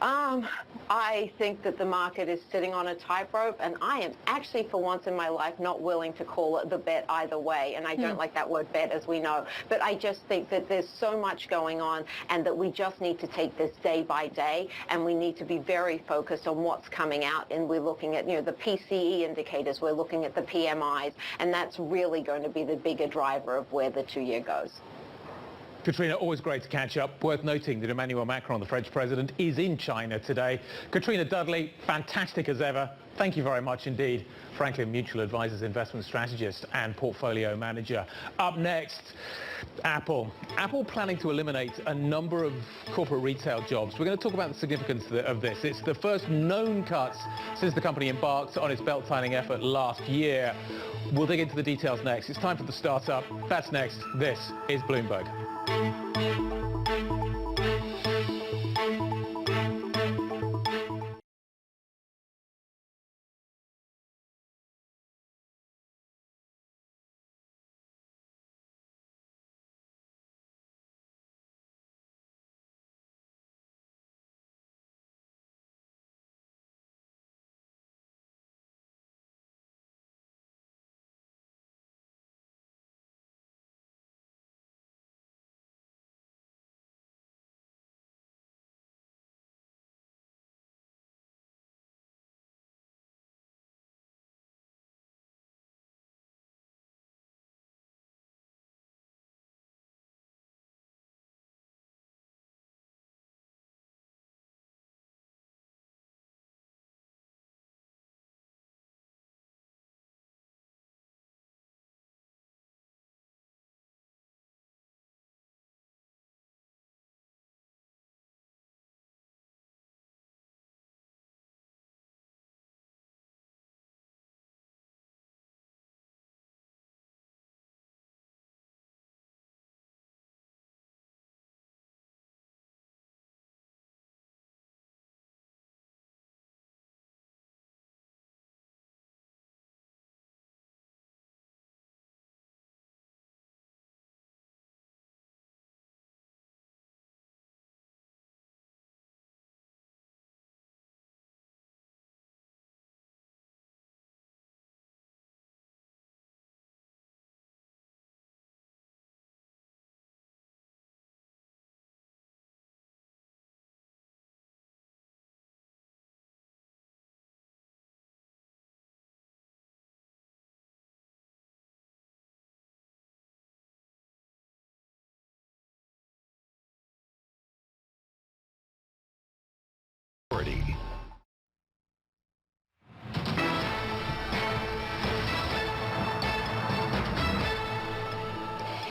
I think that the market is sitting on a tightrope, and I am actually, for once in my life, not willing to call it the bet either way. And I don't like that word bet, as we know. But I just think that there's so much going on, and that we just need to take this day by day, and we need to be very focused on what's coming out. And we're looking at, the PCE indicators, we're looking at the PMIs, and that's really going to be the bigger driver of where the 2-year goes. Katrina, always great to catch up. Worth noting that Emmanuel Macron, the French president, is in China today. Katrina Dudley, fantastic as ever. Thank you very much indeed. Franklin Mutual Advisors investment strategist and portfolio manager. Up next, Apple. Apple planning to eliminate a number of corporate retail jobs. We're going to talk about the significance of this. It's the first known cuts since the company embarked on its belt-tightening effort last year. We'll dig into the details next. It's time for the startup. That's next. This is Bloomberg.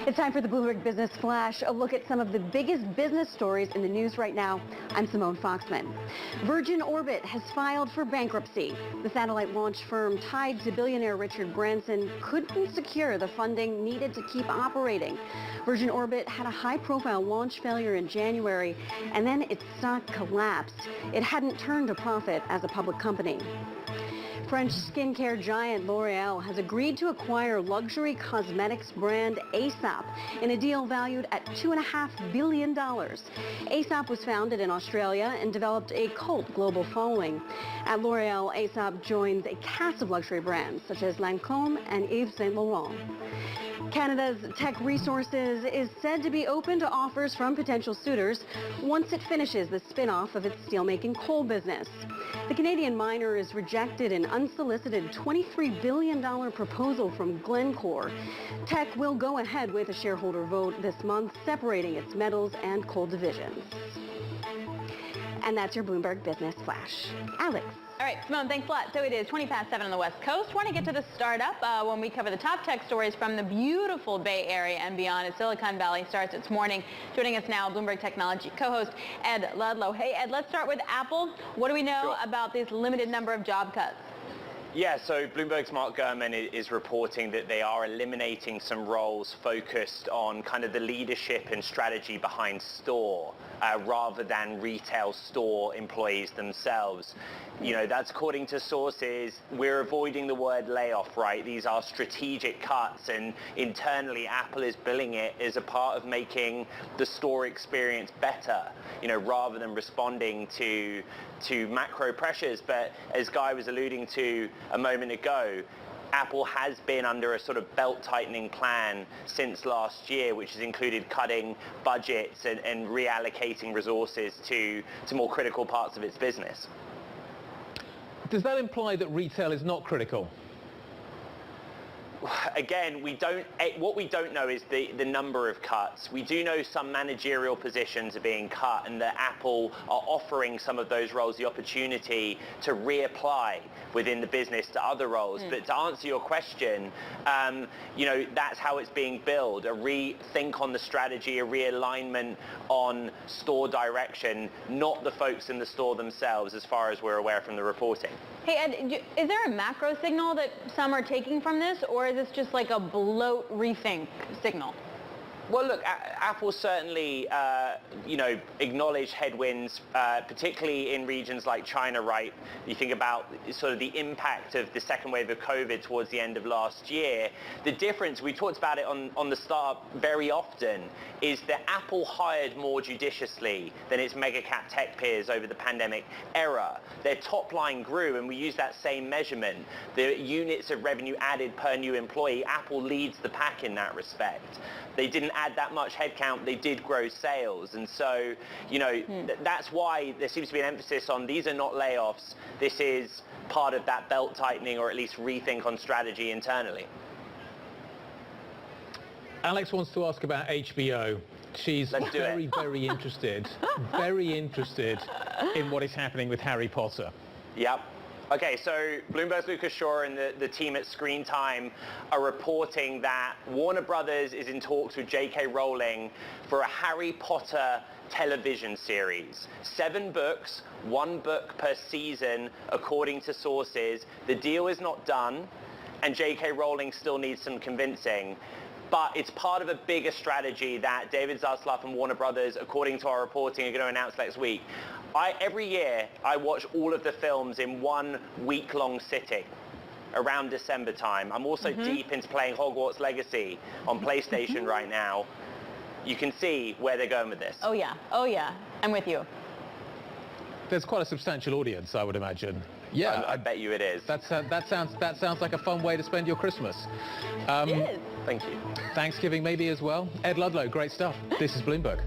It's time for the Bloomberg Business Flash, a look at some of the biggest business stories in the news right now. I'm Simone Foxman. Virgin Orbit has filed for bankruptcy. The satellite launch firm tied to billionaire Richard Branson couldn't secure the funding needed to keep operating. Virgin Orbit had a high-profile launch failure in January, and then its stock collapsed. It hadn't turned a profit as a public company. French skincare giant L'Oreal has agreed to acquire luxury cosmetics brand Aesop in a deal valued at $2.5 billion. Aesop was founded in Australia and developed a cult global following. At L'Oreal, Aesop joins a cast of luxury brands such as Lancôme and Yves Saint Laurent. Canada's Tech Resources is said to be open to offers from potential suitors once it finishes the spin-off of its steelmaking coal business. The Canadian miner has rejected an unsolicited $23 billion proposal from Glencore. Teck will go ahead with a shareholder vote this month, separating its metals and coal divisions. And that's your Bloomberg Business Flash. Alex. All right, Simone, thanks a lot. So it is 20 past 7 on the West Coast. Want to get to the startup when we cover the top tech stories from the beautiful Bay Area and beyond as Silicon Valley starts its morning. Joining us now, Bloomberg Technology co-host Ed Ludlow. Hey, Ed, let's start with Apple. What do we know about this limited number of job cuts? Yeah, so Bloomberg's Mark Gurman is reporting that they are eliminating some roles focused on kind of the leadership and strategy behind store rather than retail store employees themselves. You know, that's according to sources. We're avoiding the word layoff, right? These are strategic cuts, and internally Apple is billing it as a part of making the store experience better, you know, rather than responding to macro pressures. But as Guy was alluding to a moment ago, Apple has been under a sort of belt-tightening plan since last year, which has included cutting budgets and reallocating resources to more critical parts of its business. Does that imply that retail is not critical? Again, what we don't know is the number of cuts. We do know some managerial positions are being cut, and that Apple are offering some of those roles the opportunity to reapply within the business to other roles. But to answer your question, you know, that's how it's being billed, a rethink on the strategy, a realignment on store direction, not the folks in the store themselves, as far as we're aware from the reporting. Hey, Ed, is there a macro signal that some are taking from this, or is this just like a bloat rethink signal? Well, look, Apple certainly, you know, acknowledged headwinds, particularly in regions like China, right? You think about sort of the impact of the second wave of COVID towards the end of last year. The difference, we talked about it on the start very often, is that Apple hired more judiciously than its mega cap tech peers over the pandemic era. Their top line grew, and we use that same measurement. The units of revenue added per new employee, Apple leads the pack in that respect. They didn't add that much headcount, they did grow sales. And so, you know, that's why there seems to be an emphasis on these are not layoffs. This is part of that belt tightening, or at least rethink on strategy internally. Alex wants to ask about HBO. She's very interested in what is happening with Harry Potter. Yep. Okay, so Bloomberg's Lucas Shaw and the team at Screen Time are reporting that Warner Brothers is in talks with J.K. Rowling for a Harry Potter television series. 7 books, 1 book per season, according to sources. The deal is not done, and J.K. Rowling still needs some convincing. But it's part of a bigger strategy that David Zaslav and Warner Brothers, according to our reporting, are going to announce next week. Every year, I watch all of the films in 1 week-long sitting around December time. I'm also deep into playing Hogwarts Legacy on PlayStation right now. You can see where they're going with this. Oh yeah, I'm with you. There's quite a substantial audience, I would imagine. Yeah, I bet you it is. That sounds like a fun way to spend your Christmas. It is. Thank you. Thanksgiving maybe as well. Ed Ludlow, great stuff. This is Bloomberg.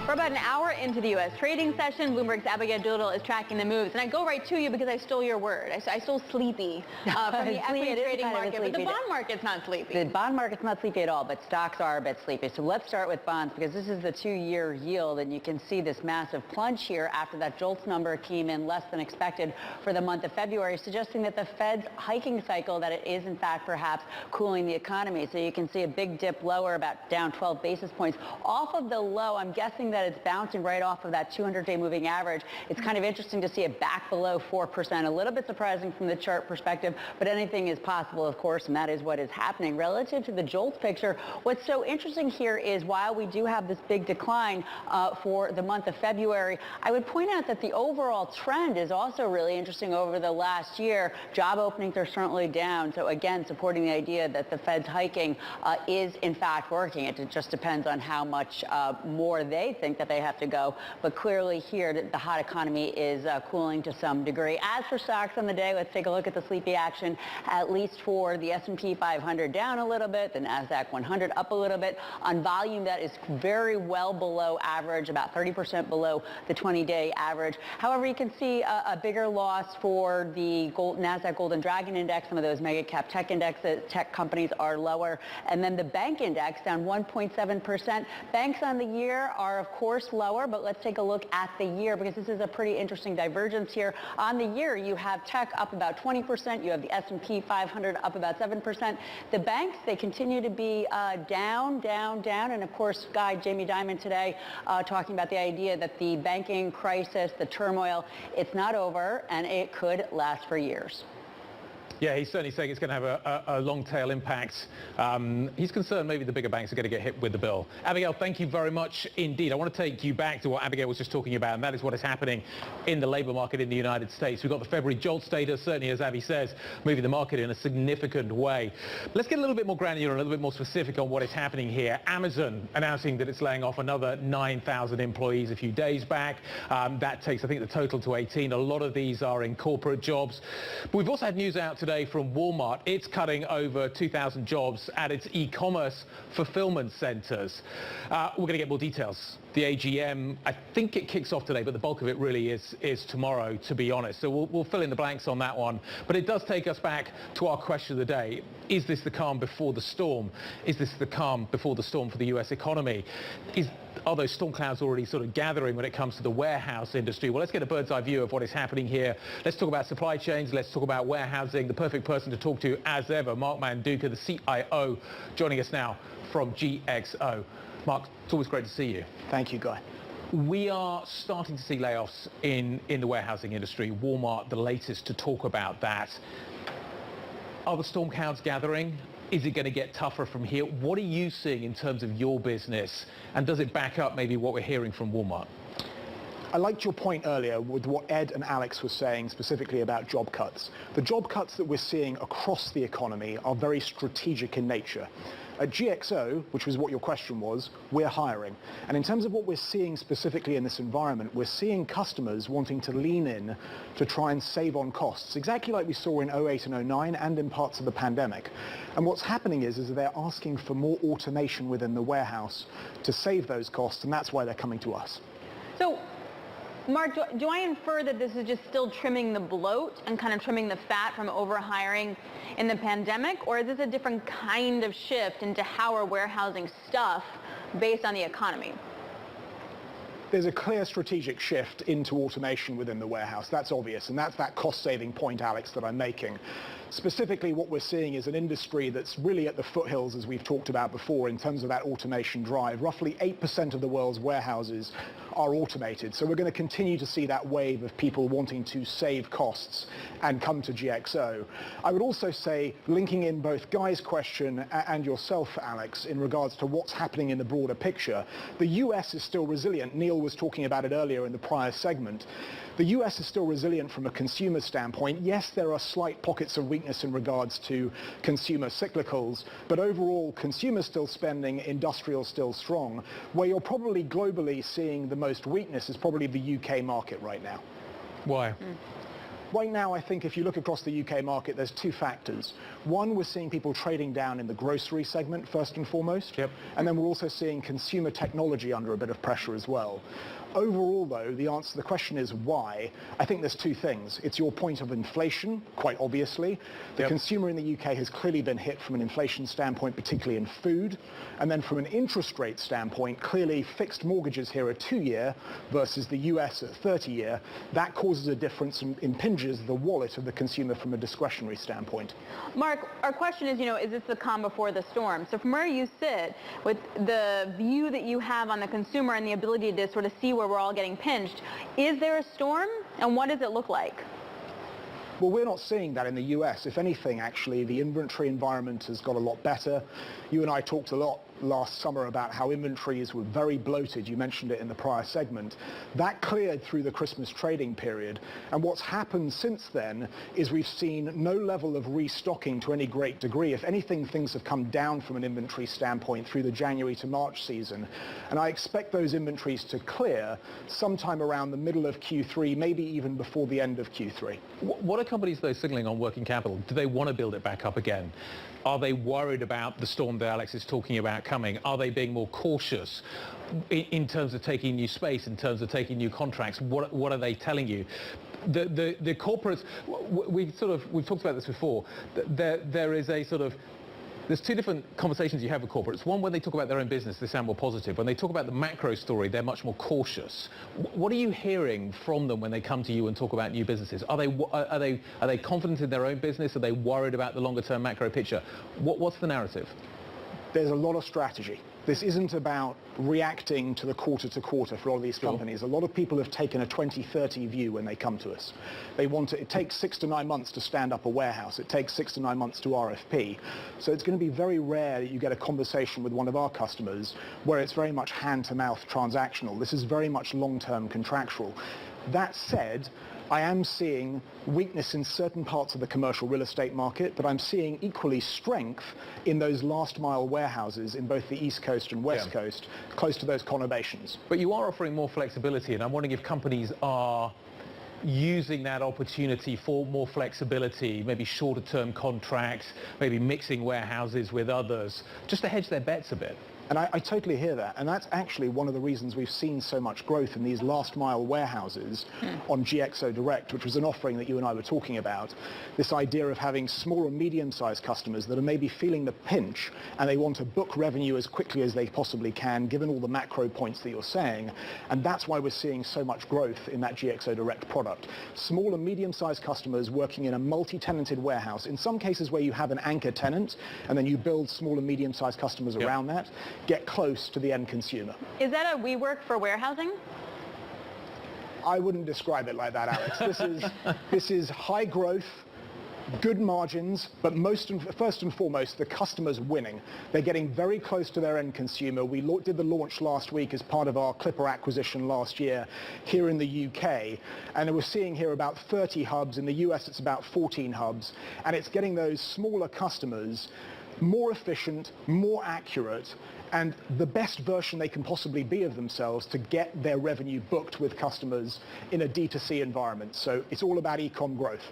We're about an hour into the U.S. trading session. Bloomberg's Abigail Doodle is tracking the moves. And I go right to you because I stole your word. I stole sleepy from the equity trading market. But the bond market's not sleepy. The bond market's not sleepy at all, but stocks are a bit sleepy. So let's start with bonds because this is the 2-year yield. And you can see this massive plunge here after that JOLTS number came in less than expected for the month of February, suggesting that the Fed's hiking cycle, that it is in fact perhaps cooling the economy. So you can see a big dip lower, about down 12 basis points off of the low. I'm guessing that it's bouncing right off of that 200-day moving average. It's kind of interesting to see it back below 4%. A little bit surprising from the chart perspective, but anything is possible, of course, and that is what is happening. Relative to the JOLTS picture, what's so interesting here is while we do have this big decline for the month of February, I would point out that the overall trend is also really interesting over the last year. Job openings are certainly down, so again, supporting the idea that the Fed's hiking is in fact working. It just depends on how much more they think that they have to go, but clearly here the hot economy is cooling to some degree. As for stocks on the day, let's take a look at the sleepy action, at least for the S&P 500 down a little bit, the NASDAQ 100 up a little bit. On volume, that is very well below average, about 30% below the 20-day average. However, you can see a bigger loss for the NASDAQ Golden Dragon Index. Some of those mega cap tech indexes, tech companies are lower. And then the bank index down 1.7%. Banks on the year are, of course, lower, but let's take a look at the year because this is a pretty interesting divergence here. On the year, you have tech up about 20%. You have the S&P 500 up about 7%. The banks, they continue to be down. And, of course, Guy Jamie Dimon today talking about the idea that the banking crisis, the turmoil, it's not over, and it could last for years. Yeah, he's certainly saying it's going to have a long tail impact. He's concerned maybe the bigger banks are going to get hit with the bill. Abigail, thank you very much indeed. I want to take you back to what Abigail was just talking about, and that is what is happening in the labor market in the United States. We've got the February JOLTS data, certainly, as Abby says, moving the market in a significant way. Let's get a little bit more granular and a little bit more specific on what is happening here. Amazon announcing that it's laying off another 9,000 employees a few days back. That takes, I think, the total to 18. A lot of these are in corporate jobs. But we've also had news out today from Walmart. It's cutting over 2,000 jobs at its e-commerce fulfillment centers. We're going to get more details. The AGM, I think it kicks off today, but the bulk of it really is tomorrow, to be honest. So we'll fill in the blanks on that one. But it does take us back to our question of the day. Is this the calm before the storm? Is this the calm before the storm for the U.S. economy? Are those storm clouds already sort of gathering when it comes to the warehouse industry? Well, let's get a bird's eye view of what is happening here. Let's talk about supply chains. Let's talk about warehousing. The perfect person to talk to, as ever, Mark Manduka, the CIO, joining us now from GXO. Mark, it's always great to see you. Thank you, Guy. We are starting to see layoffs in the warehousing industry. Walmart, the latest to talk about that. Are the storm clouds gathering? Is it going to get tougher from here? What are you seeing in terms of your business? And does it back up maybe what we're hearing from Walmart? I liked your point earlier with what Ed and Alex were saying specifically about job cuts. The job cuts that we're seeing across the economy are very strategic in nature. At GXO, which was what your question was, we're hiring. And in terms of what we're seeing specifically in this environment, we're seeing customers wanting to lean in to try and save on costs, exactly like we saw in 08 and 09 and in parts of the pandemic. And what's happening is they're asking for more automation within the warehouse to save those costs, and that's why they're coming to us. So, Mark, do I infer that this is just still trimming the bloat and kind of trimming the fat from overhiring in the pandemic, or is this a different kind of shift into how we're warehousing stuff based on the economy? There's a clear strategic shift into automation within the warehouse. That's obvious, and that's that cost-saving point, Alex, that I'm making. Specifically, what we're seeing is an industry that's really at the foothills, as we've talked about before, in terms of that automation drive. Roughly 8% of the world's warehouses are automated. So we're going to continue to see that wave of people wanting to save costs and come to GXO. I would also say, linking in both Guy's question and yourself, Alex, in regards to what's happening in the broader picture, the US is still resilient. Neil was talking about it earlier in the prior segment. The US is still resilient from a consumer standpoint. Yes, there are slight pockets of weakness in regards to consumer cyclicals, but overall, consumer still spending, industrial still strong. Where you're probably globally seeing the most weakness is probably the UK market right now. Why? Right now, I think if you look across the UK market, there's two factors. One, we're seeing people trading down in the grocery segment, first and foremost. Yep. And then we're also seeing consumer technology under a bit of pressure as well. Overall, though, the answer to the question is why. I think there's two things. It's your point of inflation, quite obviously. The consumer in the UK has clearly been hit from an inflation standpoint, particularly in food. And then from an interest rate standpoint, clearly fixed mortgages here are 2-year versus the US at 30-year. That causes a difference and impinges the wallet of the consumer from a discretionary standpoint. Mark, our question is, is this the calm before the storm? So from where you sit, with the view that you have on the consumer and the ability to sort of see where we're all getting pinched, is there a storm, and what does it look like? Well, we're not seeing that in the US. If anything, actually, the inventory environment has got a lot better. You and I talked a lot last summer about how inventories were very bloated. You mentioned it in the prior segment. That cleared through the Christmas trading period. And what's happened since then is we've seen no level of restocking to any great degree. If anything, things have come down from an inventory standpoint through the January to March season. And I expect those inventories to clear sometime around the middle of Q3, maybe even before the end of Q3. What are companies, though, signaling on working capital? Do they want to build it back up again? Are they worried about the storm that Alex is talking about coming? Are they being more cautious in terms of taking new space, in terms of taking new contracts? What are they telling you? The corporates, we've talked about this before. There is a sort of, there's two different conversations you have with corporates. One, when they talk about their own business, they sound more positive. When they talk about the macro story, they're much more cautious. What are you hearing from them when they come to you and talk about new businesses? Are they confident in their own business? Are they worried about the longer term macro picture? What's the narrative? There's a lot of strategy. This isn't about reacting to the quarter to quarter for all of these companies. A lot of people have taken a 2030 view when they come to us. They want it takes 6 to 9 months to stand up a warehouse. It takes 6 to 9 months to RFP. So it's going to be very rare that you get a conversation with one of our customers where it's very much hand-to-mouth transactional. This is very much long-term contractual. That said, I am seeing weakness in certain parts of the commercial real estate market, but I'm seeing equally strength in those last mile warehouses in both the East Coast and West Coast, close to those conurbations. But you are offering more flexibility, and I'm wondering if companies are using that opportunity for more flexibility, maybe shorter term contracts, maybe mixing warehouses with others, just to hedge their bets a bit. And I totally hear that. And that's actually one of the reasons we've seen so much growth in these last mile warehouses on GXO Direct, which was an offering that you and I were talking about. This idea of having small and medium-sized customers that are maybe feeling the pinch and they want to book revenue as quickly as they possibly can, given all the macro points that you're saying. And that's why we're seeing so much growth in that GXO Direct product. Small and medium-sized customers working in a multi-tenanted warehouse, in some cases where you have an anchor tenant and then you build small and medium-sized customers around that, get close to the end consumer. Is that a WeWork for warehousing? I wouldn't describe it like that, Alex. This is high growth, good margins, but first and foremost, the customer's winning. They're getting very close to their end consumer. We did the launch last week as part of our Clipper acquisition last year here in the UK, and we're seeing here about 30 hubs. In the US, it's about 14 hubs, and it's getting those smaller customers more efficient, more accurate, and the best version they can possibly be of themselves to get their revenue booked with customers in a D2C environment. So it's all about e-com growth.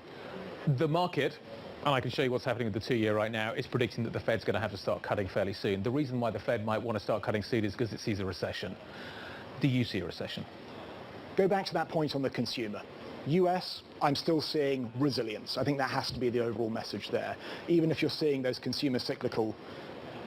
The market, and I can show you what's happening with the 2-year right now, is predicting that the Fed's going to have to start cutting fairly soon. The reason why the Fed might want to start cutting soon is because it sees a recession. Do you see a recession? Go back to that point on the consumer. US, I'm still seeing resilience. I think that has to be the overall message there, even if you're seeing those consumer cyclical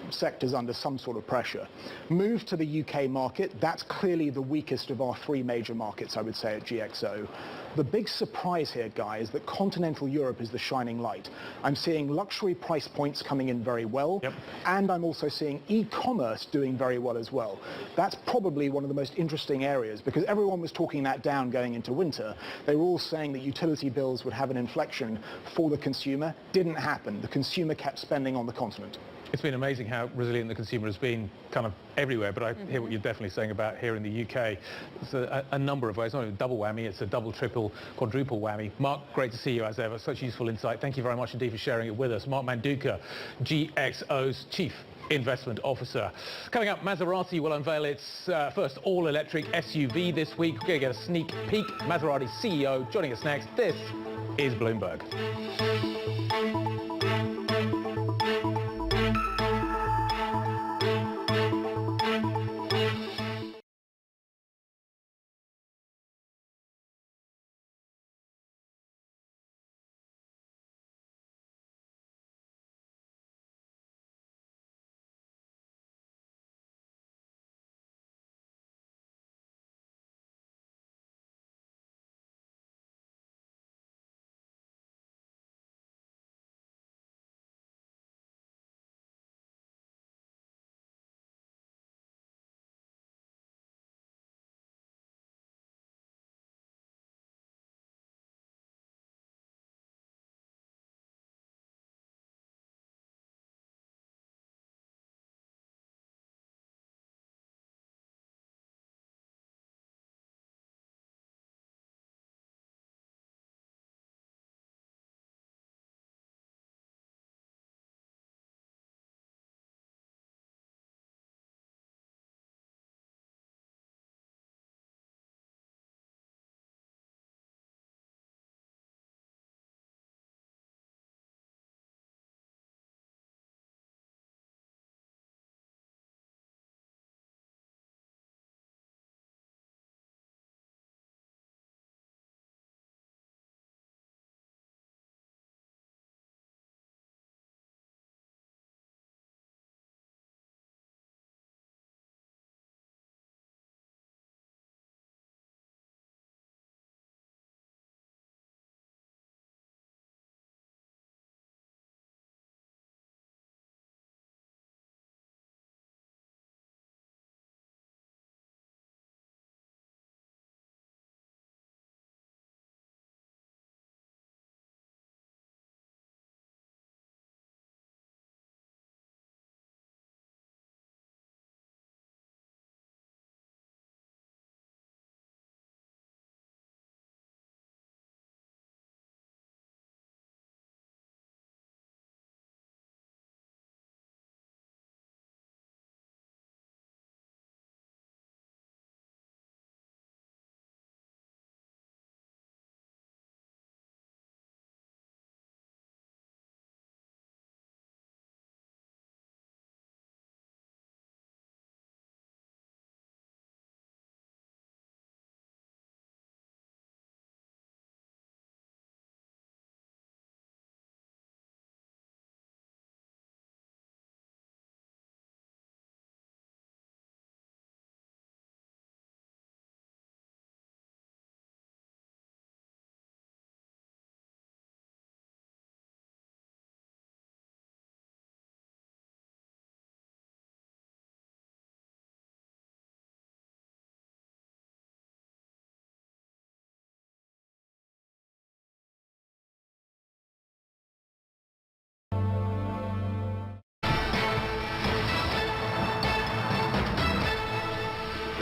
sectors under some sort of pressure. Move to the UK market, that's clearly the weakest of our 3 major markets, I would say, at GXO. The big surprise here, guys, is that continental Europe is the shining light. I'm seeing luxury price points coming in very well, and I'm also seeing e-commerce doing very well as well. That's probably one of the most interesting areas, because everyone was talking that down going into winter. They were all saying that utility bills would have an inflection for the consumer. Didn't happen. The consumer kept spending on the continent. It's been amazing how resilient the consumer has been kind of everywhere, but I hear what you're definitely saying about here in the UK. It's a number of ways. It's not a double whammy, it's a double, triple, quadruple whammy. Mark, great to see you as ever. Such useful insight. Thank you very much indeed for sharing it with us. Mark Manduka, GXO's Chief Investment Officer. Coming up, Maserati will unveil its first all-electric SUV this week. We're going to get a sneak peek. Maserati's CEO joining us next. This is Bloomberg.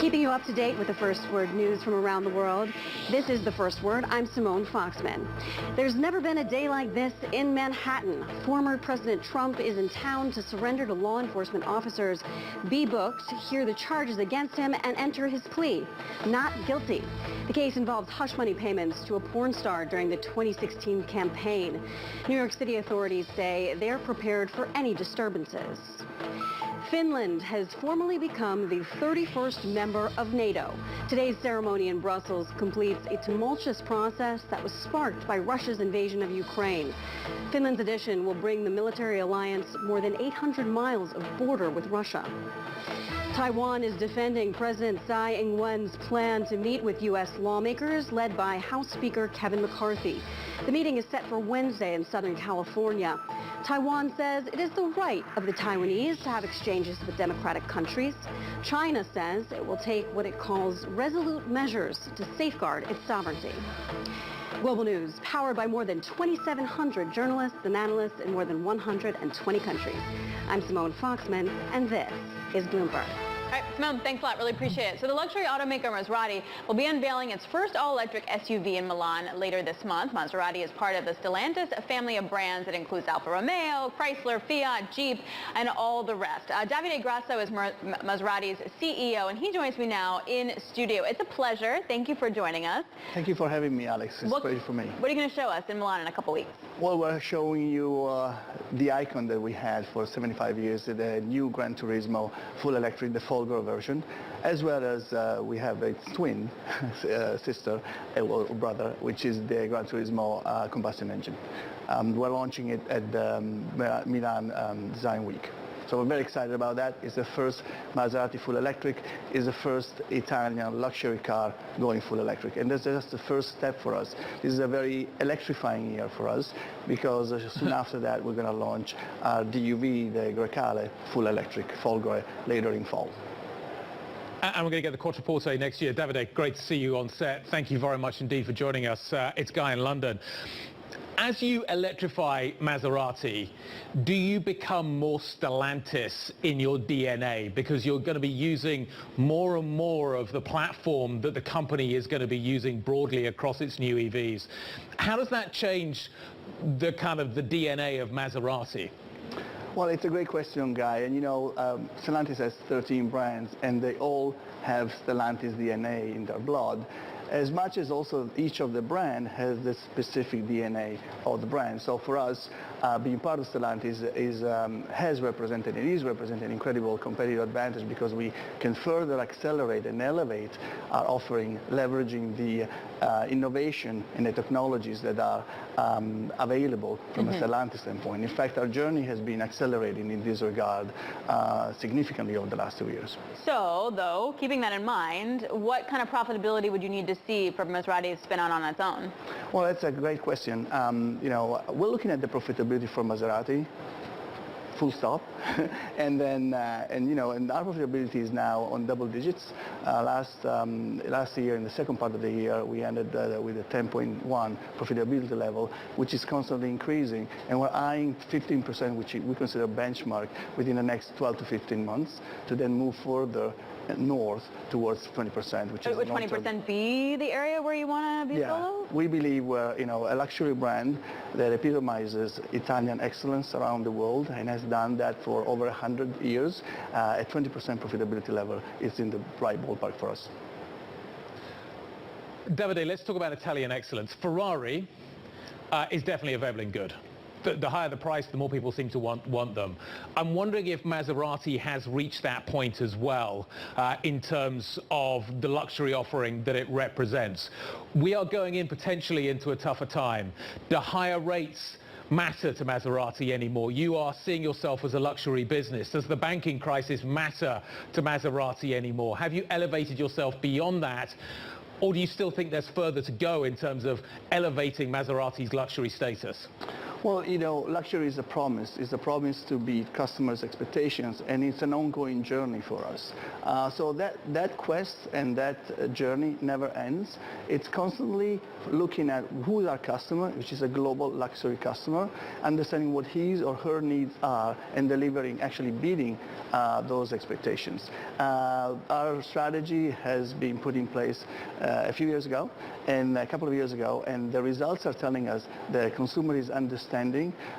Keeping you up to date with the First Word news from around the world, this is The First Word. I'm Simone Foxman. There's never been a day like this in Manhattan. Former President Trump is in town to surrender to law enforcement officers, be booked, hear the charges against him, and enter his plea, not guilty. The case involves hush money payments to a porn star during the 2016 campaign. New York City authorities say they're prepared for any disturbances. Finland has formally become the 31st member of NATO. Today's ceremony in Brussels completes a tumultuous process that was sparked by Russia's invasion of Ukraine. Finland's addition will bring the military alliance more than 800 miles of border with Russia. Taiwan is defending President Tsai Ing-wen's plan to meet with U.S. lawmakers led by House Speaker Kevin McCarthy. The meeting is set for Wednesday in Southern California. Taiwan says it is the right of the Taiwanese to have exchanges with democratic countries. China says it will take what it calls resolute measures to safeguard its sovereignty. Global News, powered by more than 2,700 journalists and analysts in more than 120 countries. I'm Simone Foxman, and this is Bloomberg. All right, Simone, thanks a lot. Really appreciate it. So the luxury automaker Maserati will be unveiling its first all-electric SUV in Milan later this month. Maserati is part of the Stellantis family of brands that includes Alfa Romeo, Chrysler, Fiat, Jeep, and all the rest. Davide Grasso is Maserati's CEO, and he joins me now in studio. It's a pleasure. Thank you for joining us. Thank you for having me, Alex. It's great for me. What are you going to show us in Milan in a couple weeks? Well, we're showing you the icon that we had for 75 years, the new Gran Turismo full electric, the Folgore version, as well as we have its twin sister or brother, which is the Gran Turismo combustion engine. We're launching it at the Milan Design Week. So we're very excited about that. It's the first Maserati full electric. It's the first Italian luxury car going full electric. And that's just the first step for us. This is a very electrifying year for us because soon after that we're going to launch our DUV, the Grecale full electric Folgore, later in fall. And we're going to get the Quattroporte next year. Davide, great to see you on set. Thank you very much indeed for joining us. It's Guy in London. As you electrify Maserati, do you become more Stellantis in your DNA because you're going to be using more and more of the platform that the company is going to be using broadly across its new EVs? How does that change the kind of the DNA of Maserati? Well, it's a great question, Guy. And you know, Stellantis has 13 brands and they all have Stellantis DNA in their blood, as much as also each of the brand has the specific DNA of the brand. So for us, being part of Stellantis has represented and is representing incredible competitive advantage because we can further accelerate and elevate our offering, leveraging the innovation and the technologies that are available from a Stellantis standpoint. In fact, our journey has been accelerating in this regard significantly over the last 2 years. So, though, keeping that in mind, what kind of profitability would you need to see for Maserati to spin out on its own? Well, that's a great question. You know, we're looking at the profitability for Maserati, full stop, and then and our profitability is now on double digits. Last year, in the second part of the year, we ended with a 10.1 profitability level, which is constantly increasing, and we're eyeing 15%, which we consider benchmark within the next 12 to 15 months, to then move further north towards 20%, which is would 20% be the area where you want to be solo? We believe we're a luxury brand that epitomizes Italian excellence around the world and has done that for over 100 years. At 20% profitability level, it's in the right ballpark for us. Davide, let's talk about Italian excellence. Ferrari is definitely a Veblen good. The higher the price, the more people seem to want them. I'm wondering if Maserati has reached that point as well in terms of the luxury offering that it represents. We are going in potentially into a tougher time. The higher rates matter to Maserati anymore. You are seeing yourself as a luxury business. Does the banking crisis matter to Maserati anymore? Have you elevated yourself beyond that? Or do you still think there's further to go in terms of elevating Maserati's luxury status? Well, you know, luxury is a promise. It's a promise to beat customers' expectations, and it's an ongoing journey for us. So that quest and that journey never ends. It's constantly looking at who is our customer, which is a global luxury customer, understanding what his or her needs are, and delivering, actually beating those expectations. Our strategy has been put in place a few years ago, and a couple of years ago, and the results are telling us the consumer is understanding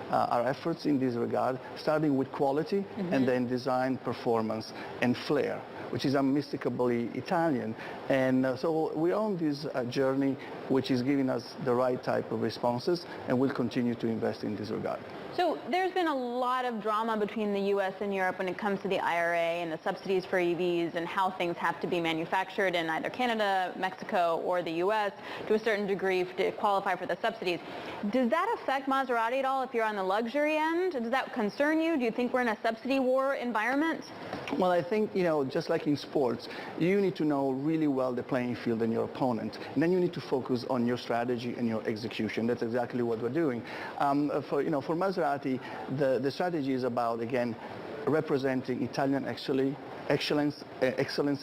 our efforts in this regard, starting with quality and then design, performance, and flair, which is unmistakably Italian. And so we're on this journey which is giving us the right type of responses, and we'll continue to invest in this regard. So there's been a lot of drama between the U.S. and Europe when it comes to the IRA and the subsidies for EVs and how things have to be manufactured in either Canada, Mexico, or the U.S. to a certain degree to qualify for the subsidies. Does that affect Maserati at all if you're on the luxury end? Does that concern you? Do you think we're in a subsidy war environment? Well, I think, you know, just like in sports, you need to know really well the playing field and your opponent. And then you need to focus on your strategy and your execution. That's exactly what we're doing. For Maserati, the strategy is about, again, representing Italian excellence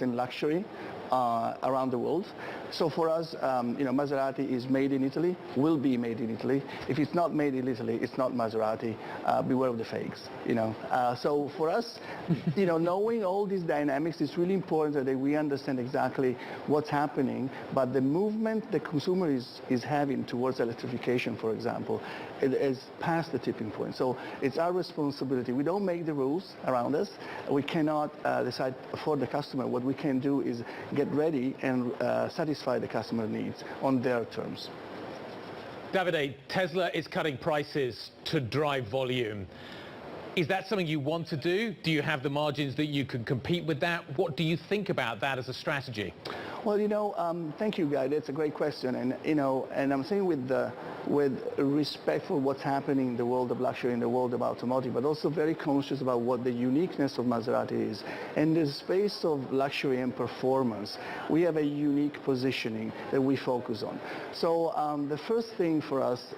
in luxury around the world. So for us, Maserati is made in Italy, will be made in Italy. If it's not made in Italy, it's not Maserati. Beware of the fakes, So for us, knowing all these dynamics, it's really important that we understand exactly what's happening. But the movement the consumer is having towards electrification, for example, it is past the tipping point. So it's our responsibility. We don't make the rules around us. We cannot decide for the customer. What we can do is get ready and satisfy the customer needs on their terms. Davide, Tesla is cutting prices to drive volume. Is that something you want to do? Do you have the margins that you can compete with that? What do you think about that as a strategy? Well, thank you, Guy. That's a great question. And, and I'm saying with respect for what's happening in the world of luxury, in the world of automotive, but also very conscious about what the uniqueness of Maserati is. In the space of luxury and performance, we have a unique positioning that we focus on. So the first thing for us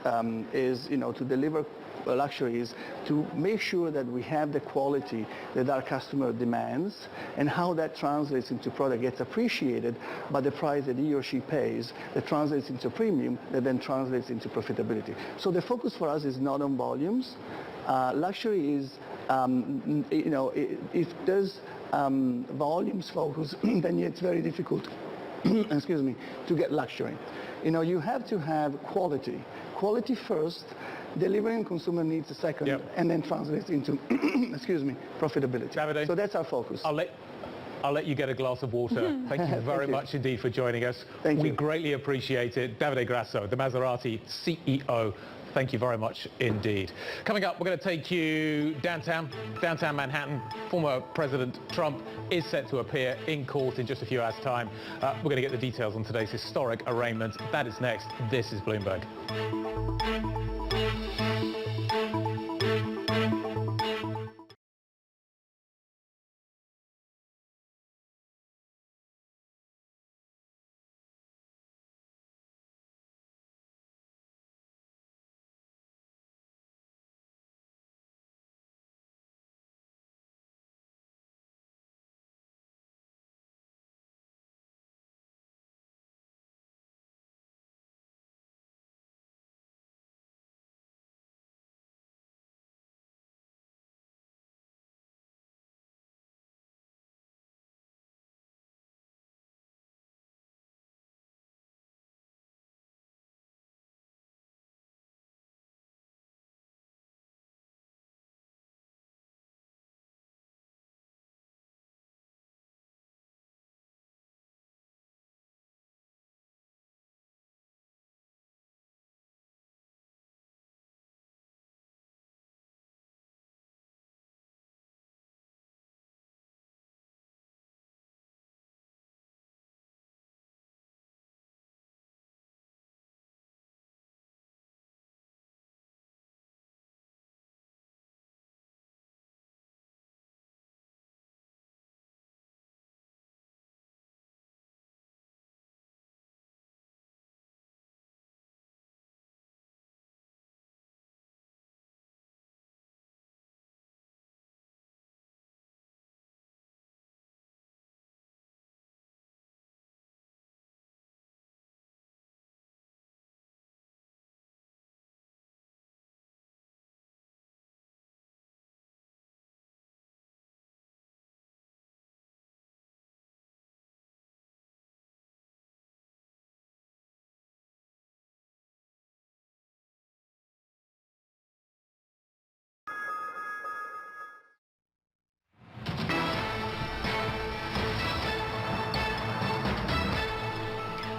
is, to deliver luxury is to make sure that we have the quality that our customer demands, and how that translates into product gets appreciated by the price that he or she pays, that translates into premium, that then translates into profitability. So the focus for us is not on volumes. Luxury is, if there's volumes focus, then it's very difficult, excuse me, to get luxury. You have to have quality. Quality first, delivering consumer needs second, and then translates into, excuse me, profitability. Davide, so that's our focus. I'll let you get a glass of water. Thank you very much indeed for joining us. We greatly appreciate it. Davide Grasso, the Maserati CEO. Thank you very much indeed. Coming up, we're going to take you downtown Manhattan. Former President Trump is set to appear in court in just a few hours' time. We're going to get the details on today's historic arraignment. That is next. This is Bloomberg.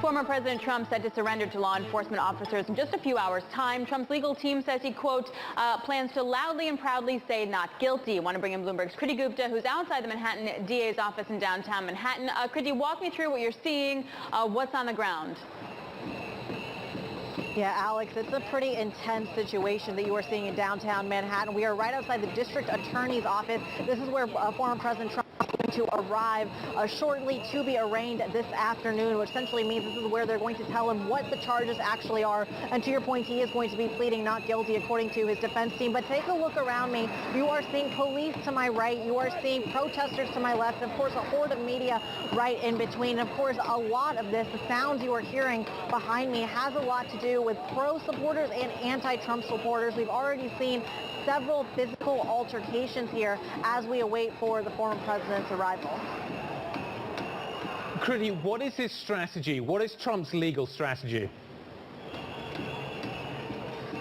Former President Trump set to surrender to law enforcement officers in just a few hours' time. Trump's legal team says he, quote, plans to loudly and proudly say not guilty. I want to bring in Bloomberg's Kriti Gupta, who's outside the Manhattan DA's office in downtown Manhattan. Kriti, walk me through what you're seeing. What's on the ground? Yeah, Alex, it's a pretty intense situation that you are seeing in downtown Manhattan. We are right outside the district attorney's office. This is where former President Trump to arrive shortly to be arraigned this afternoon, which essentially means this is where they're going to tell him what the charges actually are. And to your point, he is going to be pleading not guilty according to his defense team. But take a look around me. You are seeing police to my right. You are seeing protesters to my left. And of course, a horde of media right in between. And of course, a lot of this, the sounds you are hearing behind me, has a lot to do with pro-supporters and anti-Trump supporters. We've already seen several physical altercations here as we await for the former president's arrival. Kriti, what is his strategy? What is Trump's legal strategy?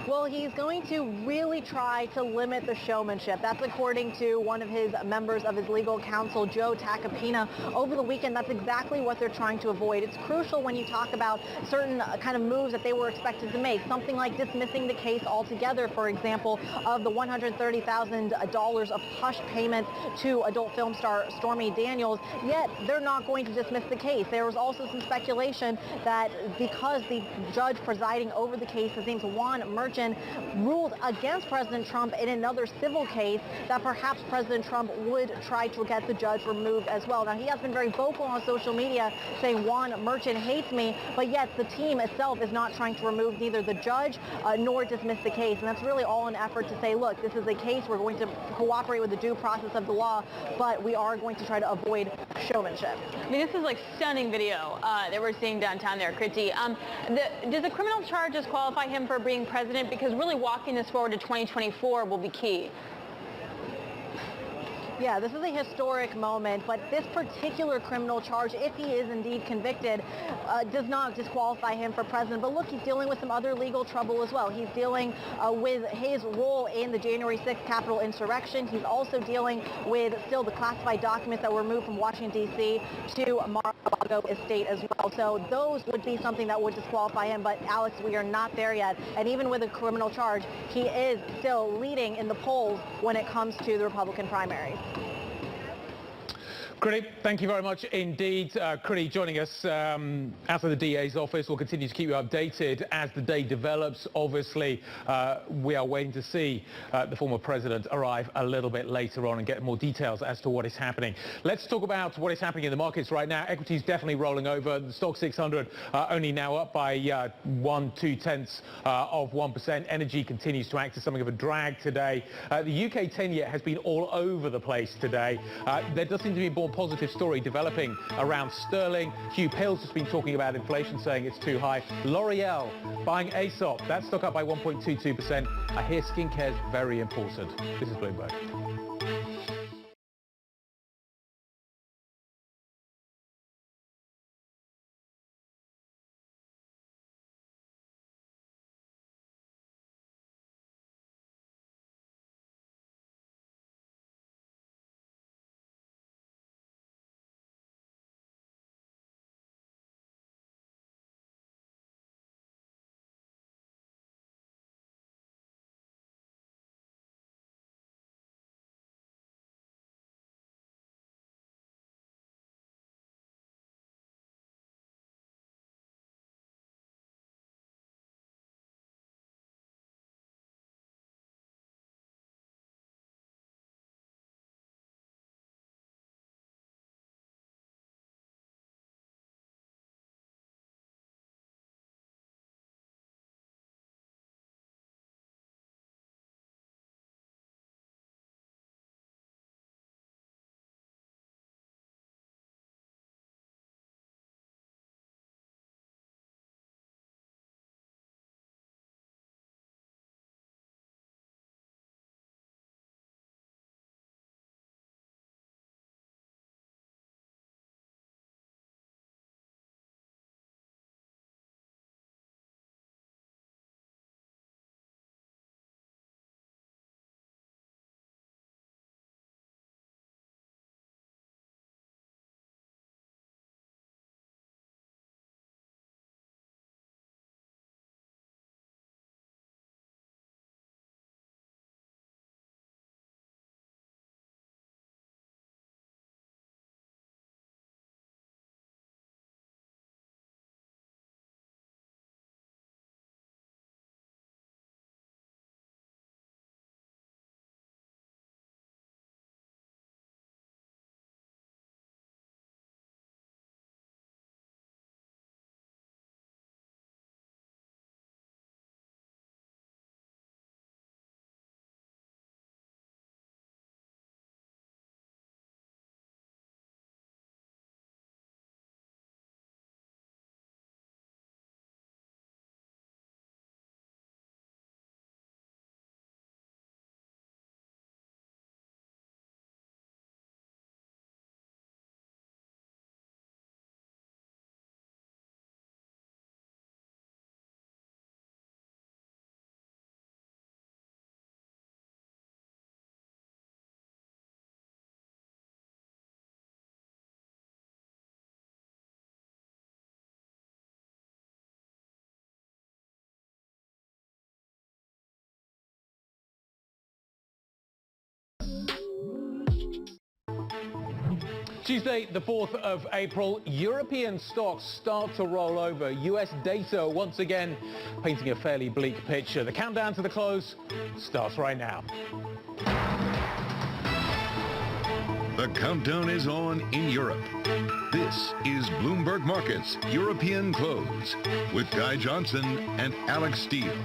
Well, he's going to really try to limit the showmanship. That's according to one of his members of his legal counsel, Joe Tacopina. Over the weekend, that's exactly what they're trying to avoid. It's crucial when you talk about certain kind of moves that they were expected to make, something like dismissing the case altogether, for example, of the $130,000 of hush payment to adult film star Stormy Daniels. Yet, they're not going to dismiss the case. There was also some speculation that because the judge presiding over the case, his name's Juan Merchant, ruled against President Trump in another civil case, that perhaps President Trump would try to get the judge removed as well. Now, he has been very vocal on social media saying Juan Merchant hates me, but yet the team itself is not trying to remove neither the judge nor dismiss the case. And that's really all an effort to say, look, this is a case. We're going to cooperate with the due process of the law, but we are going to try to avoid showmanship. I mean, this is like stunning video that we're seeing downtown there, Kriti. Does the criminal charges qualify him for being president? Because really walking this forward to 2024 will be key. Yeah, this is a historic moment, but this particular criminal charge, if he is indeed convicted, does not disqualify him for president. But look, he's dealing with some other legal trouble as well. He's dealing with his role in the January 6th Capitol insurrection. He's also dealing with still the classified documents that were moved from Washington, D.C. to Mar-a-Lago estate as well. So those would be something that would disqualify him. But Alex, we are not there yet. And even with a criminal charge, he is still leading in the polls when it comes to the Republican primaries. Kriti, thank you very much indeed. Kriti joining us out of the DA's office. We'll continue to keep you updated as the day develops. Obviously, we are waiting to see the former president arrive a little bit later on and get more details as to what is happening. Let's talk about what is happening in the markets right now. Equities definitely rolling over. The stock 600 only now up by 1/2 of 1%. Energy continues to act as something of a drag today. The UK 10-year has been all over the place today. There does seem to be a more positive story developing around sterling. Hugh Pill's just been talking about inflation, saying it's too high. L'Oreal buying Aesop. That stock up by 1.22%. I hear skincare is very important. This is Bloomberg. Tuesday, the 4th of April, European stocks start to roll over. US data once again painting a fairly bleak picture. The countdown to the close starts right now. The countdown is on in Europe. This is Bloomberg Markets European Close with Guy Johnson and Alex Steele.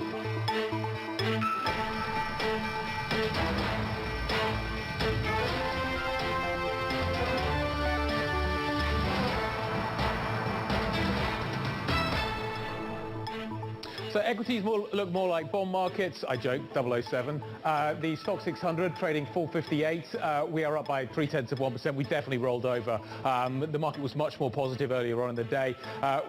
So equities look more like bond markets. I joke, 007. The stock 600 trading 458. We are up by 0.3%. We definitely rolled over. The market was much more positive earlier on in the day.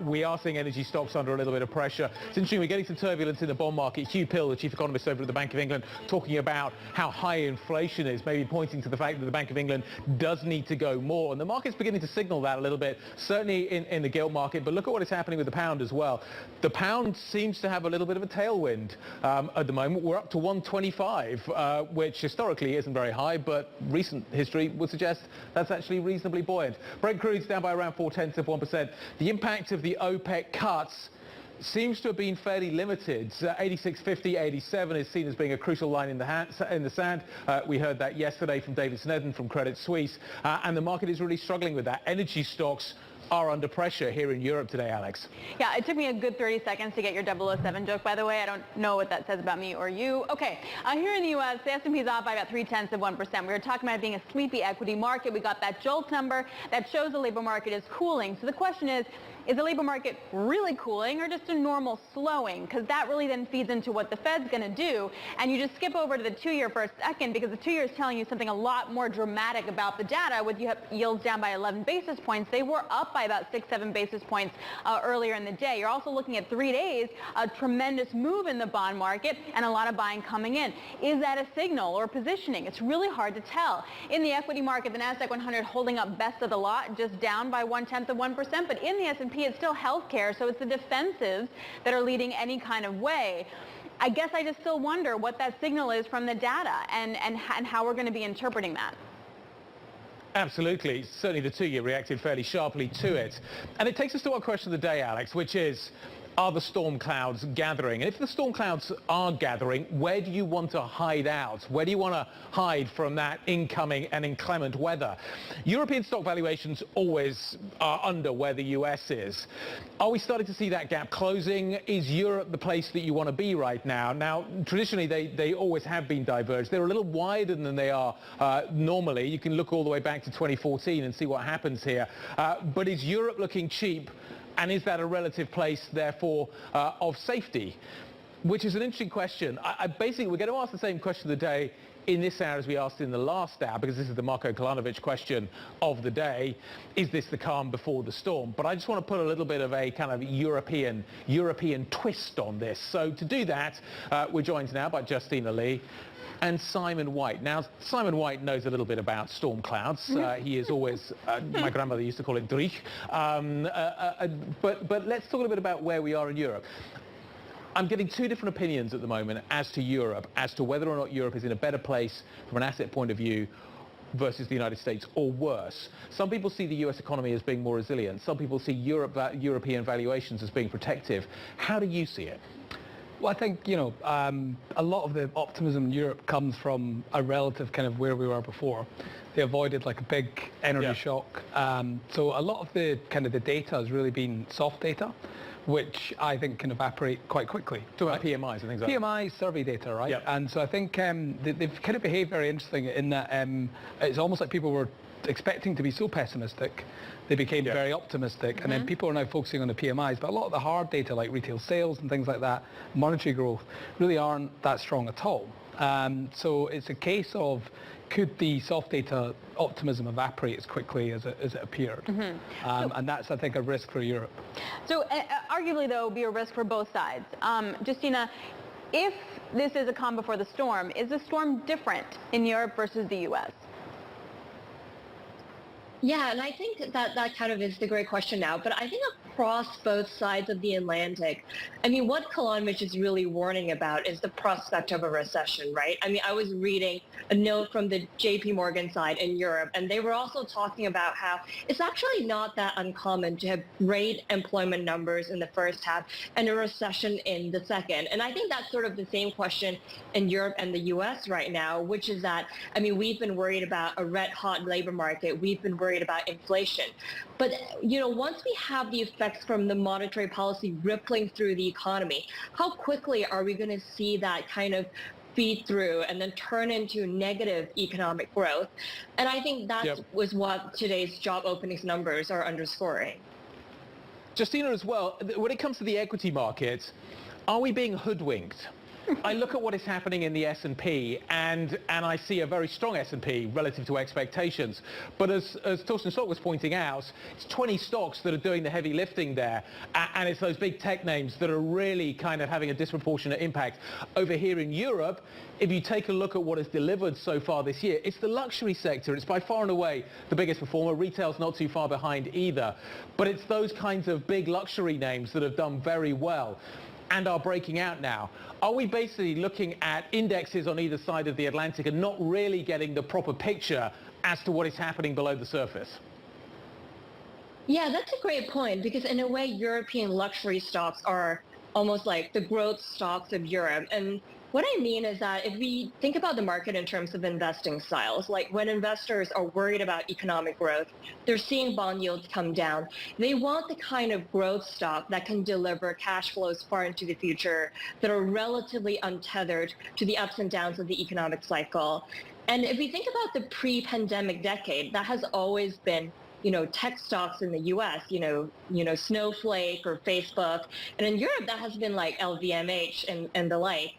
We are seeing energy stocks under a little bit of pressure. It's interesting, we're getting some turbulence in the bond market. Hugh Pill, the chief economist over at the Bank of England, talking about how high inflation is, maybe pointing to the fact that the Bank of England does need to go more. And the market's beginning to signal that a little bit, certainly in the gilt market. But look at what is happening with the pound as well. The pound seems to have a little bit of a tailwind at the moment. We're up to 125, which historically isn't very high, but recent history would suggest that's actually reasonably buoyant. Brent crude's down by around 0.4%. The impact of the OPEC cuts seems to have been fairly limited. 86.50, 87 is seen as being a crucial line in the sand. We heard that yesterday from David Snedden from Credit Suisse, and the market is really struggling with that. Energy stocks are under pressure here in Europe today, Alex. Yeah, it took me a good 30 seconds to get your 007 joke, by the way. I don't know what that says about me or you. Okay, here in the U.S., the S&P is off by about 0.3%. We were talking about it being a sleepy equity market. We got that JOLT number that shows the labor market is cooling. So the question is the labor market really cooling or just a normal slowing? Because that really then feeds into what the Fed's going to do. And you just skip over to the 2-year for a second, because the 2-year is telling you something a lot more dramatic about the data. With yields down by 11 basis points, they were up by about 6-7 basis points earlier in the day. You're also looking at 3 days, a tremendous move in the bond market and a lot of buying coming in. Is that a signal or positioning? It's really hard to tell. In the equity market, the NASDAQ 100 holding up best of the lot, just down by 0.1%. But in the S&P, it's still healthcare, so it's the defensives that are leading any kind of way. I guess I just still wonder what that signal is from the data and how we're going to be interpreting that. Absolutely. Certainly the 2-year reacted fairly sharply to it. And it takes us to our question of the day, Alex, which is, are the storm clouds gathering? And if the storm clouds are gathering, where do you want to hide out? Where do you want to hide from that incoming and inclement weather? European stock valuations always are under where the US is. Are we starting to see that gap closing? Is Europe the place that you want to be right now? Now, traditionally, they always have been diverged. They're a little wider than they are normally. You can look all the way back to 2014 and see what happens here. But is Europe looking cheap? And is that a relative place, therefore, of safety? Which is an interesting question. Basically, we're going to ask the same question of the day in this hour as we asked in the last hour, because this is the Marko Kolanovic question of the day. Is this the calm before the storm? But I just want to put a little bit of a kind of European twist on this. So to do that, we're joined now by Justina Lee and Simon White. Now, Simon White knows a little bit about storm clouds. He is always, my grandmother used to call it Drich. But let's talk a bit about where we are in Europe. I'm getting two different opinions at the moment as to Europe, as to whether or not Europe is in a better place from an asset point of view versus the United States, or worse. Some people see the US economy as being more resilient. Some people see European valuations as being protective. How do you see it? Well, I think, a lot of the optimism in Europe comes from a relative kind of where we were before. They avoided like a big energy shock. So a lot of the kind of the data has really been soft data, which I think can evaporate quite quickly. Talking about PMIs and things like that. PMI survey data, right? And so I think they've kind of behaved very interesting in that it's almost like people were expecting to be so pessimistic, they became very optimistic, and then people are now focusing on the PMIs, but a lot of the hard data like retail sales and things like that, monetary growth, really aren't that strong at all. So it's a case of, could the soft data optimism evaporate as quickly as it appeared? And that's, I think, a risk for Europe. So arguably, though, be a risk for both sides. Justina, if this is a calm before the storm, is the storm different in Europe versus the U.S.? Yeah, and I think that kind of is the great question now. But I think across both sides of the Atlantic, I mean, what Kalanovich is really warning about is the prospect of a recession, right? I mean, I was reading a note from the JP Morgan side in Europe, and they were also talking about how it's actually not that uncommon to have great employment numbers in the first half and a recession in the second. And I think that's sort of the same question in Europe and the US right now, which is that, I mean, we've been worried about a red hot labor market. We've been worried about inflation. But, you know, once we have the effects from the monetary policy rippling through the economy, how quickly are we going to see that kind of feed through and then turn into negative economic growth? And I think that was what today's job openings numbers are underscoring. Justina, as well, when it comes to the equity markets, are we being hoodwinked? I look at what is happening in the S&P and I see a very strong S&P relative to expectations. But as Torsten Stock was pointing out, it's 20 stocks that are doing the heavy lifting there. And it's those big tech names that are really kind of having a disproportionate impact. Over here in Europe, if you take a look at what has delivered so far this year, it's the luxury sector. It's by far and away the biggest performer. Retail's not too far behind either. But it's those kinds of big luxury names that have done very well and are breaking out now. Are we basically looking at indexes on either side of the Atlantic and not really getting the proper picture as to what is happening below the surface? Yeah, that's a great point, because in a way, European luxury stocks are almost like the growth stocks of Europe. And what I mean is that if we think about the market in terms of investing styles, like when investors are worried about economic growth, they're seeing bond yields come down. They want the kind of growth stock that can deliver cash flows far into the future that are relatively untethered to the ups and downs of the economic cycle. And if we think about the pre-pandemic decade, that has always been, you know, tech stocks in the U.S., you know, Snowflake or Facebook. And in Europe, that has been like LVMH and the like.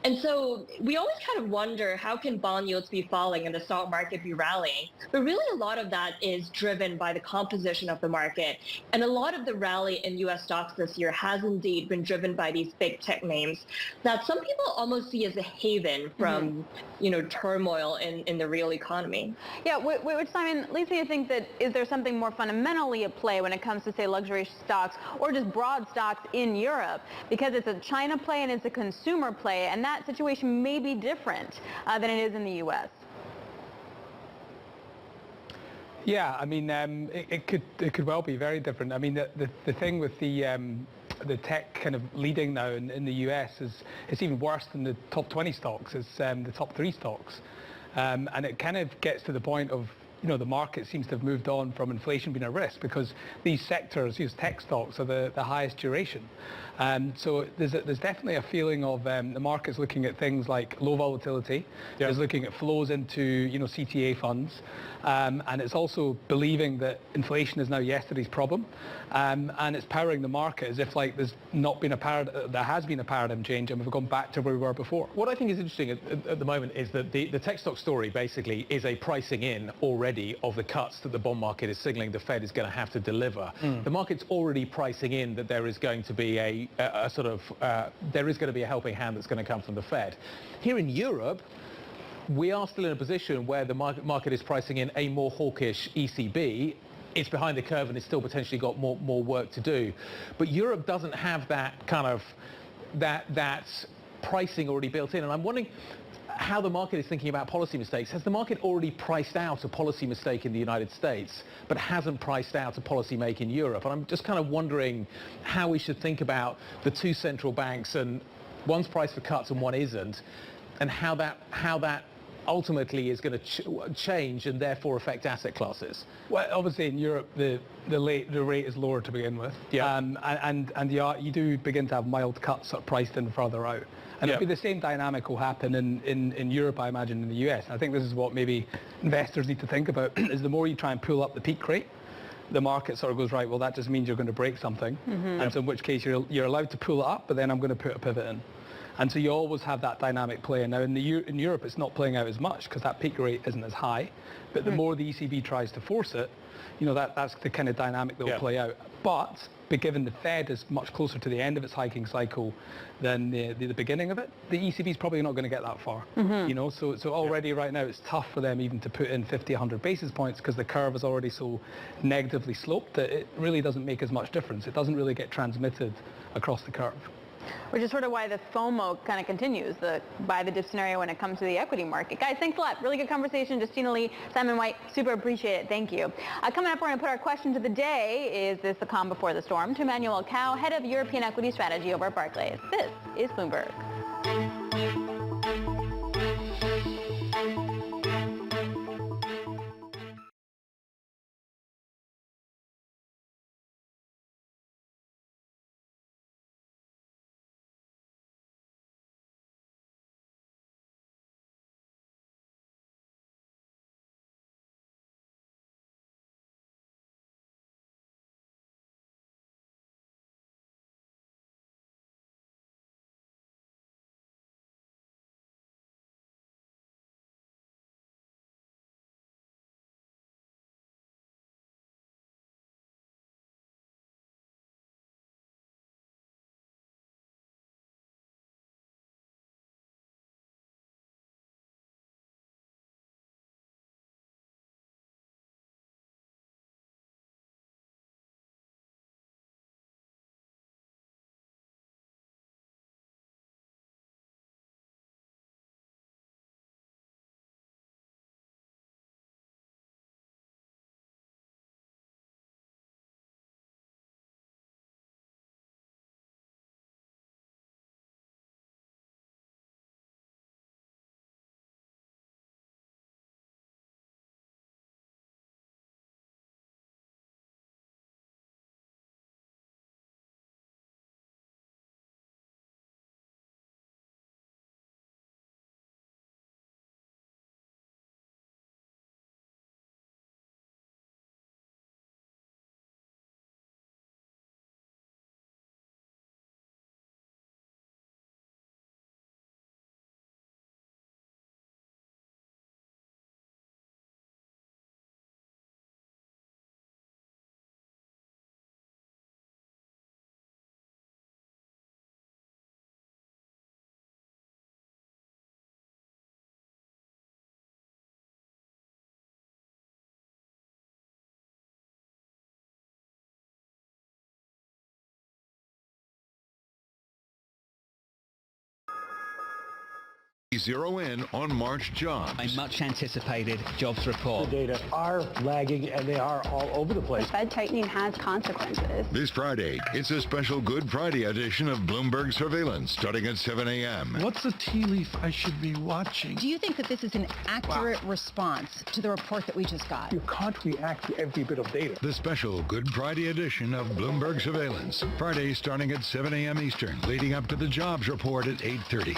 And so we always kind of wonder, how can bond yields be falling and the stock market be rallying? But really a lot of that is driven by the composition of the market. And a lot of the rally in U.S. stocks this year has indeed been driven by these big tech names that some people almost see as a haven from, you know, turmoil in the real economy. Yeah, which, Simon, leads me to think that is there something more fundamentally at play when it comes to, say, luxury stocks or just broad stocks in Europe? Because it's a China play and it's a consumer play, and that situation may be different than it is in the U.S. Yeah, I mean, it could well be very different. I mean, the thing with the tech kind of leading now in the US is it's even worse than the top 20 stocks. It's the top 3 stocks, and it kind of gets to the point of, you know, the market seems to have moved on from inflation being a risk, because these sectors, these tech stocks, are the highest duration. So there's definitely a feeling of the market's looking at things like low volatility. It's looking at flows into, you know, CTA funds, and it's also believing that inflation is now yesterday's problem, and it's powering the market as if like there has been a paradigm change and we've gone back to where we were before. What I think is interesting at the moment is that the tech stock story basically is a pricing in already of the cuts that the bond market is signaling the Fed is going to have to deliver. The market's already pricing in that there is going to be a there is going to be a helping hand that's going to come from the Fed. Here in Europe, we are still in a position where the market is pricing in a more hawkish ECB. It's behind the curve and it's still potentially got more work to do. But Europe doesn't have that kind of that pricing already built in. And I'm wondering how the market is thinking about policy mistakes. Has the market already priced out a policy mistake in the United States, but hasn't priced out a policy make in Europe? And I'm just kind of wondering how we should think about the two central banks, and one's priced for cuts and one isn't, and how that ultimately is going to change and therefore affect asset classes. Well, obviously in Europe the rate is lower to begin with, and you do begin to have mild cuts sort of priced in further out. And it'll be the same dynamic will happen in Europe, I imagine, in the US. And I think this is what maybe investors need to think about, is the more you try and pull up the peak rate, the market sort of goes, right, well, that just means you're going to break something. And so in which case you're allowed to pull it up, but then I'm going to put a pivot in. And so you always have that dynamic play. Now in Europe, it's not playing out as much because that peak rate isn't as high. But the more the ECB tries to force it, that's the kind of dynamic that will play out. But given the Fed is much closer to the end of its hiking cycle than the beginning of it, the ECB is probably not going to get that far. So already right now it's tough for them even to put in 50, 100 basis points because the curve is already so negatively sloped that it really doesn't make as much difference. It doesn't really get transmitted across the curve. Which is sort of why the FOMO kind of continues, the buy the dip scenario when it comes to the equity market. Guys, thanks a lot. Really good conversation. Justina Lee, Simon White, super appreciate it. Thank you. Coming up, we're going to put our question to the day. Is this the calm before the storm? To Emmanuel Cao, head of European equity strategy over at Barclays. This is Bloomberg. 0 in on March jobs. A much anticipated jobs report. The data are lagging and they are all over the place. Fed tightening has consequences. This Friday, it's a special Good Friday edition of Bloomberg Surveillance starting at 7 a.m. What's the tea leaf I should be watching? Do you think that this is an accurate response to the report that we just got? You can't react to every bit of data. The special Good Friday edition of Bloomberg Surveillance, Friday starting at 7 a.m. Eastern, leading up to the jobs report at 8:30.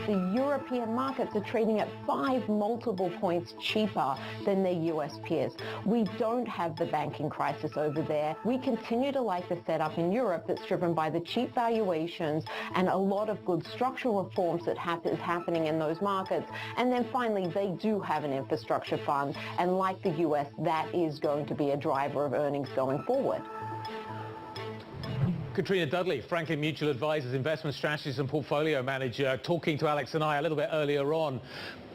The European markets are trading at 5 multiple points cheaper than their US peers. We don't have the banking crisis over there. We continue to like the setup in Europe that's driven by the cheap valuations and a lot of good structural reforms that is happening in those markets. And then finally, they do have an infrastructure fund. And like the US, that is going to be a driver of earnings going forward. Katrina Dudley, Franklin Mutual Advisors, investment strategist and portfolio manager, talking to Alex and I a little bit earlier on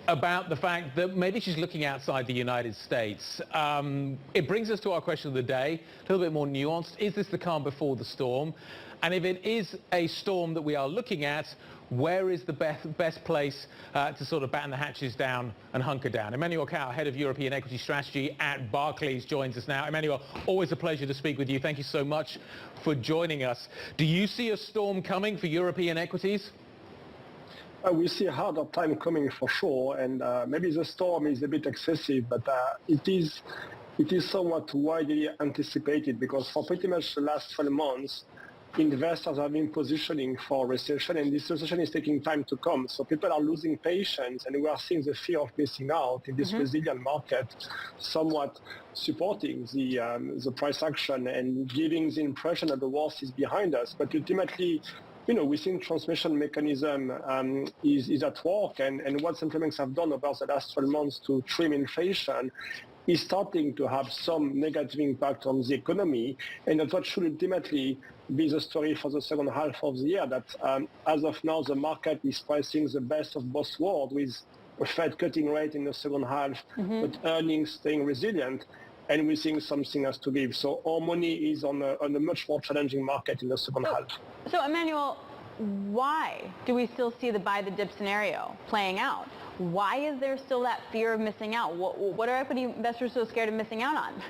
about the fact that maybe she's looking outside the United States. It brings us to our question of the day, a little bit more nuanced. Is this the calm before the storm? And if it is a storm that we are looking at, where is the best place to sort of batten the hatches down and hunker down? Emmanuel Cao, head of European equity strategy at Barclays, joins us now. Emmanuel, always a pleasure to speak with you. Thank you so much for joining us. Do you see a storm coming for European equities? We see a harder time coming for sure, and maybe the storm is a bit excessive, but it is somewhat widely anticipated because for pretty much the last 12 months, investors have been positioning for recession, and this recession is taking time to come. So people are losing patience, and we are seeing the fear of missing out in this resilient market somewhat supporting the price action and giving the impression that the worst is behind us. But ultimately, we think transmission mechanism is at work, and what central banks have done over the last 12 months to trim inflation is starting to have some negative impact on the economy, and that's what should ultimately be the story for the second half of the year, that as of now, the market is pricing the best of both worlds, with a Fed cutting rate in the second half, but earnings staying resilient, and we're seeing something has to give. So our money is on a much more challenging market in the second half. So Emmanuel, why do we still see the buy the dip scenario playing out? Why is there still that fear of missing out? What are equity investors so scared of missing out on?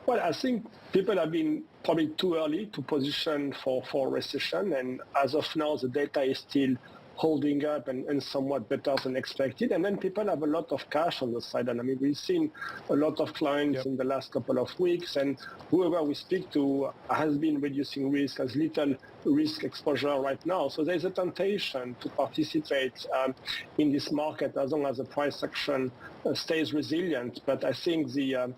Well, I think people have been probably too early to position for recession, and as of now, the data is still holding up and somewhat better than expected. And then people have a lot of cash on the side. And I mean, we've seen a lot of clients in the last couple of weeks, and whoever we speak to has been reducing risk, has little risk exposure right now. So there's a temptation to participate in this market as long as the price action stays resilient. But I think the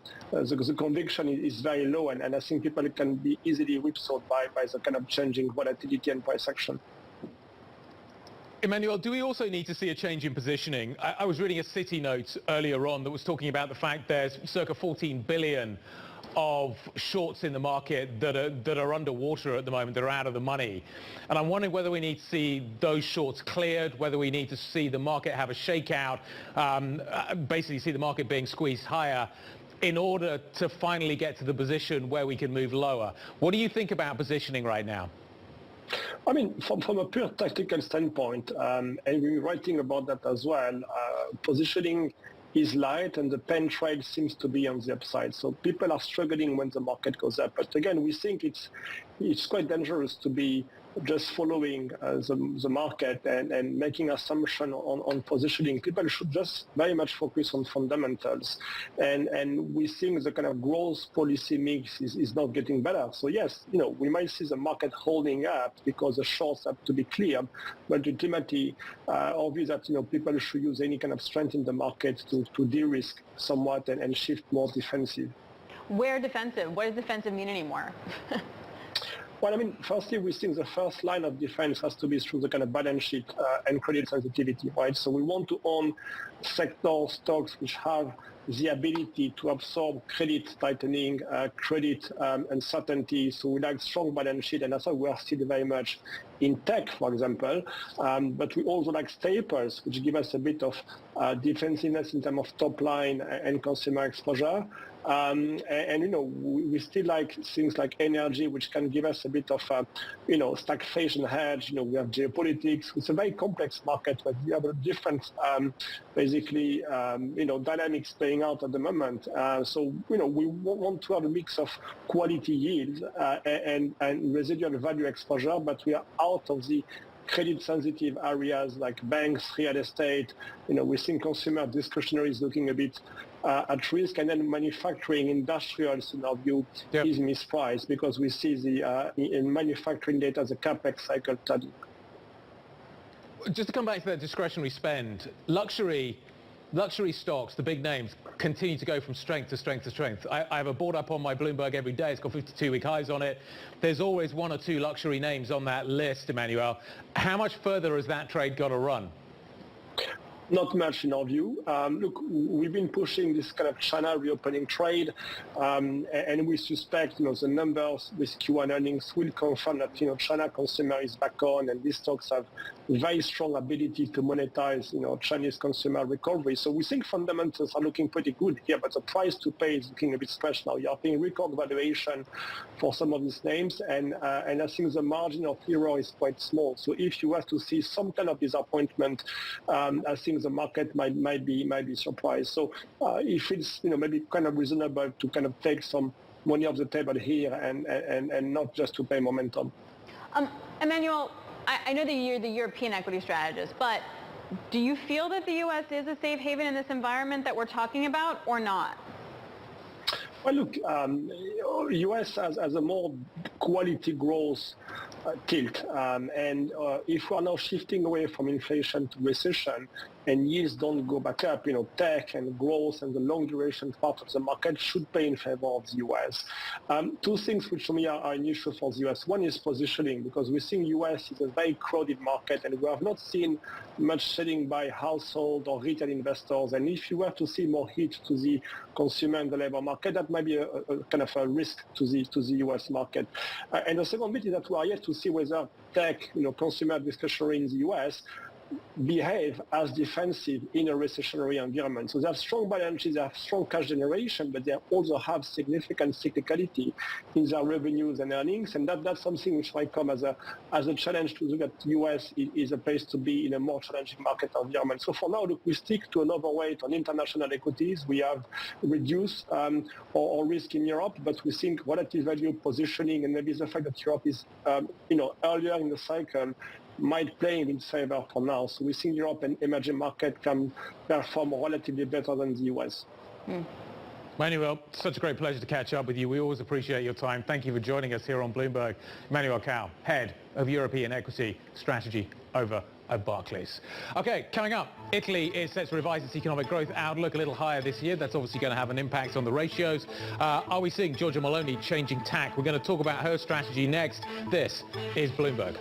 conviction is very low, and I think people can be easily whipsawed by the kind of changing volatility and price action. Emmanuel, do we also need to see a change in positioning? I was reading a Citi note earlier on that was talking about the fact there's circa 14 billion of shorts in the market that are underwater at the moment, that are out of the money. And I'm wondering whether we need to see those shorts cleared, whether we need to see the market have a shakeout, basically see the market being squeezed higher in order to finally get to the position where we can move lower. What do you think about positioning right now? I mean, from a pure tactical standpoint, and we're writing about that as well, positioning is light and the pen trade seems to be on the upside. So people are struggling when the market goes up. But again, we think it's quite dangerous to be just following the market and making assumption on positioning. People should just very much focus on fundamentals. And we think the kind of growth policy mix is not getting better. So yes, we might see the market holding up because the shorts have to be cleared. But ultimately, obvious that people should use any kind of strength in the market to de-risk somewhat and shift more defensive. Where defensive? What does defensive mean anymore? Well, I mean, firstly, we think the first line of defense has to be through the kind of balance sheet and credit sensitivity, right? So we want to own sector stocks which have the ability to absorb credit tightening, credit uncertainty. So we like strong balance sheet, and that's why we are still very much in tech, for example. But we also like staples, which give us a bit of defensiveness in terms of top line and consumer exposure. And we still like things like energy, which can give us a bit of stagflation hedge. We have geopolitics. It's a very complex market, but we have a different dynamics playing out at the moment. So we want to have a mix of quality yield and residual value exposure, but we are out of the credit sensitive areas like banks, real estate. We think consumer discretionary is looking a bit at risk, and then manufacturing, industrials, in our view, is mispriced because we see in manufacturing data the capex cycle study. Just to come back to that discretionary spend, luxury stocks, the big names, continue to go from strength to strength to strength. I have a board up on my Bloomberg every day. It's got 52-week highs on it. There's always one or two luxury names on that list, Emmanuel. How much further has that trade got to run? Not much in our view. Look, we've been pushing this kind of China reopening trade, and we suspect, the numbers with Q1 earnings will confirm that, China consumer is back on, and these stocks have very strong ability to monetize, Chinese consumer recovery. So we think fundamentals are looking pretty good here, but the price to pay is looking a bit stretched now. You are paying record valuation for some of these names, and I think the margin of error is quite small. So if you were to see some kind of disappointment, I think the market might be surprised. So if it's maybe kind of reasonable to kind of take some money off the table here and not just to pay momentum. Emmanuel, I know that you're the European equity strategist, but do you feel that the U.S. is a safe haven in this environment that we're talking about, or not? Well, look, U.S. has a more quality growth tilt, and if we are now shifting away from inflation to recession, and yields don't go back up, tech and growth and the long duration part of the market should play in favor of the U.S. Two things which for me are an issue for the U.S. One is positioning, because we think U.S. is a very crowded market, and we have not seen much selling by household or retail investors. And if you were to see more hit to the consumer and the labor market, that might be a kind of a risk to the U.S. market. And the second bit is that we are yet to see whether tech, consumer discretionary in the U.S. behave as defensive in a recessionary environment. So they have strong balance sheets, they have strong cash generation, but they also have significant cyclicality in their revenues and earnings, and that's something which might come as a challenge to look at the U.S. is a place to be in a more challenging market environment. So for now, look, we stick to an overweight on international equities. We have reduced our risk in Europe, but we think relative value positioning and maybe the fact that Europe is earlier in the cycle might play in its favor for now. So we think Europe and emerging market can perform relatively better than the US. Manuel, such a great pleasure to catch up with you. We always appreciate your time. Thank you for joining us here on Bloomberg. Manuel Cao, Head of European Equity Strategy over at Barclays. Okay, coming up, Italy is set to revise its economic growth outlook a little higher this year. That's obviously going to have an impact on the ratios. Are we seeing Giorgia Meloni changing tack? We're going to talk about her strategy next. This is Bloomberg.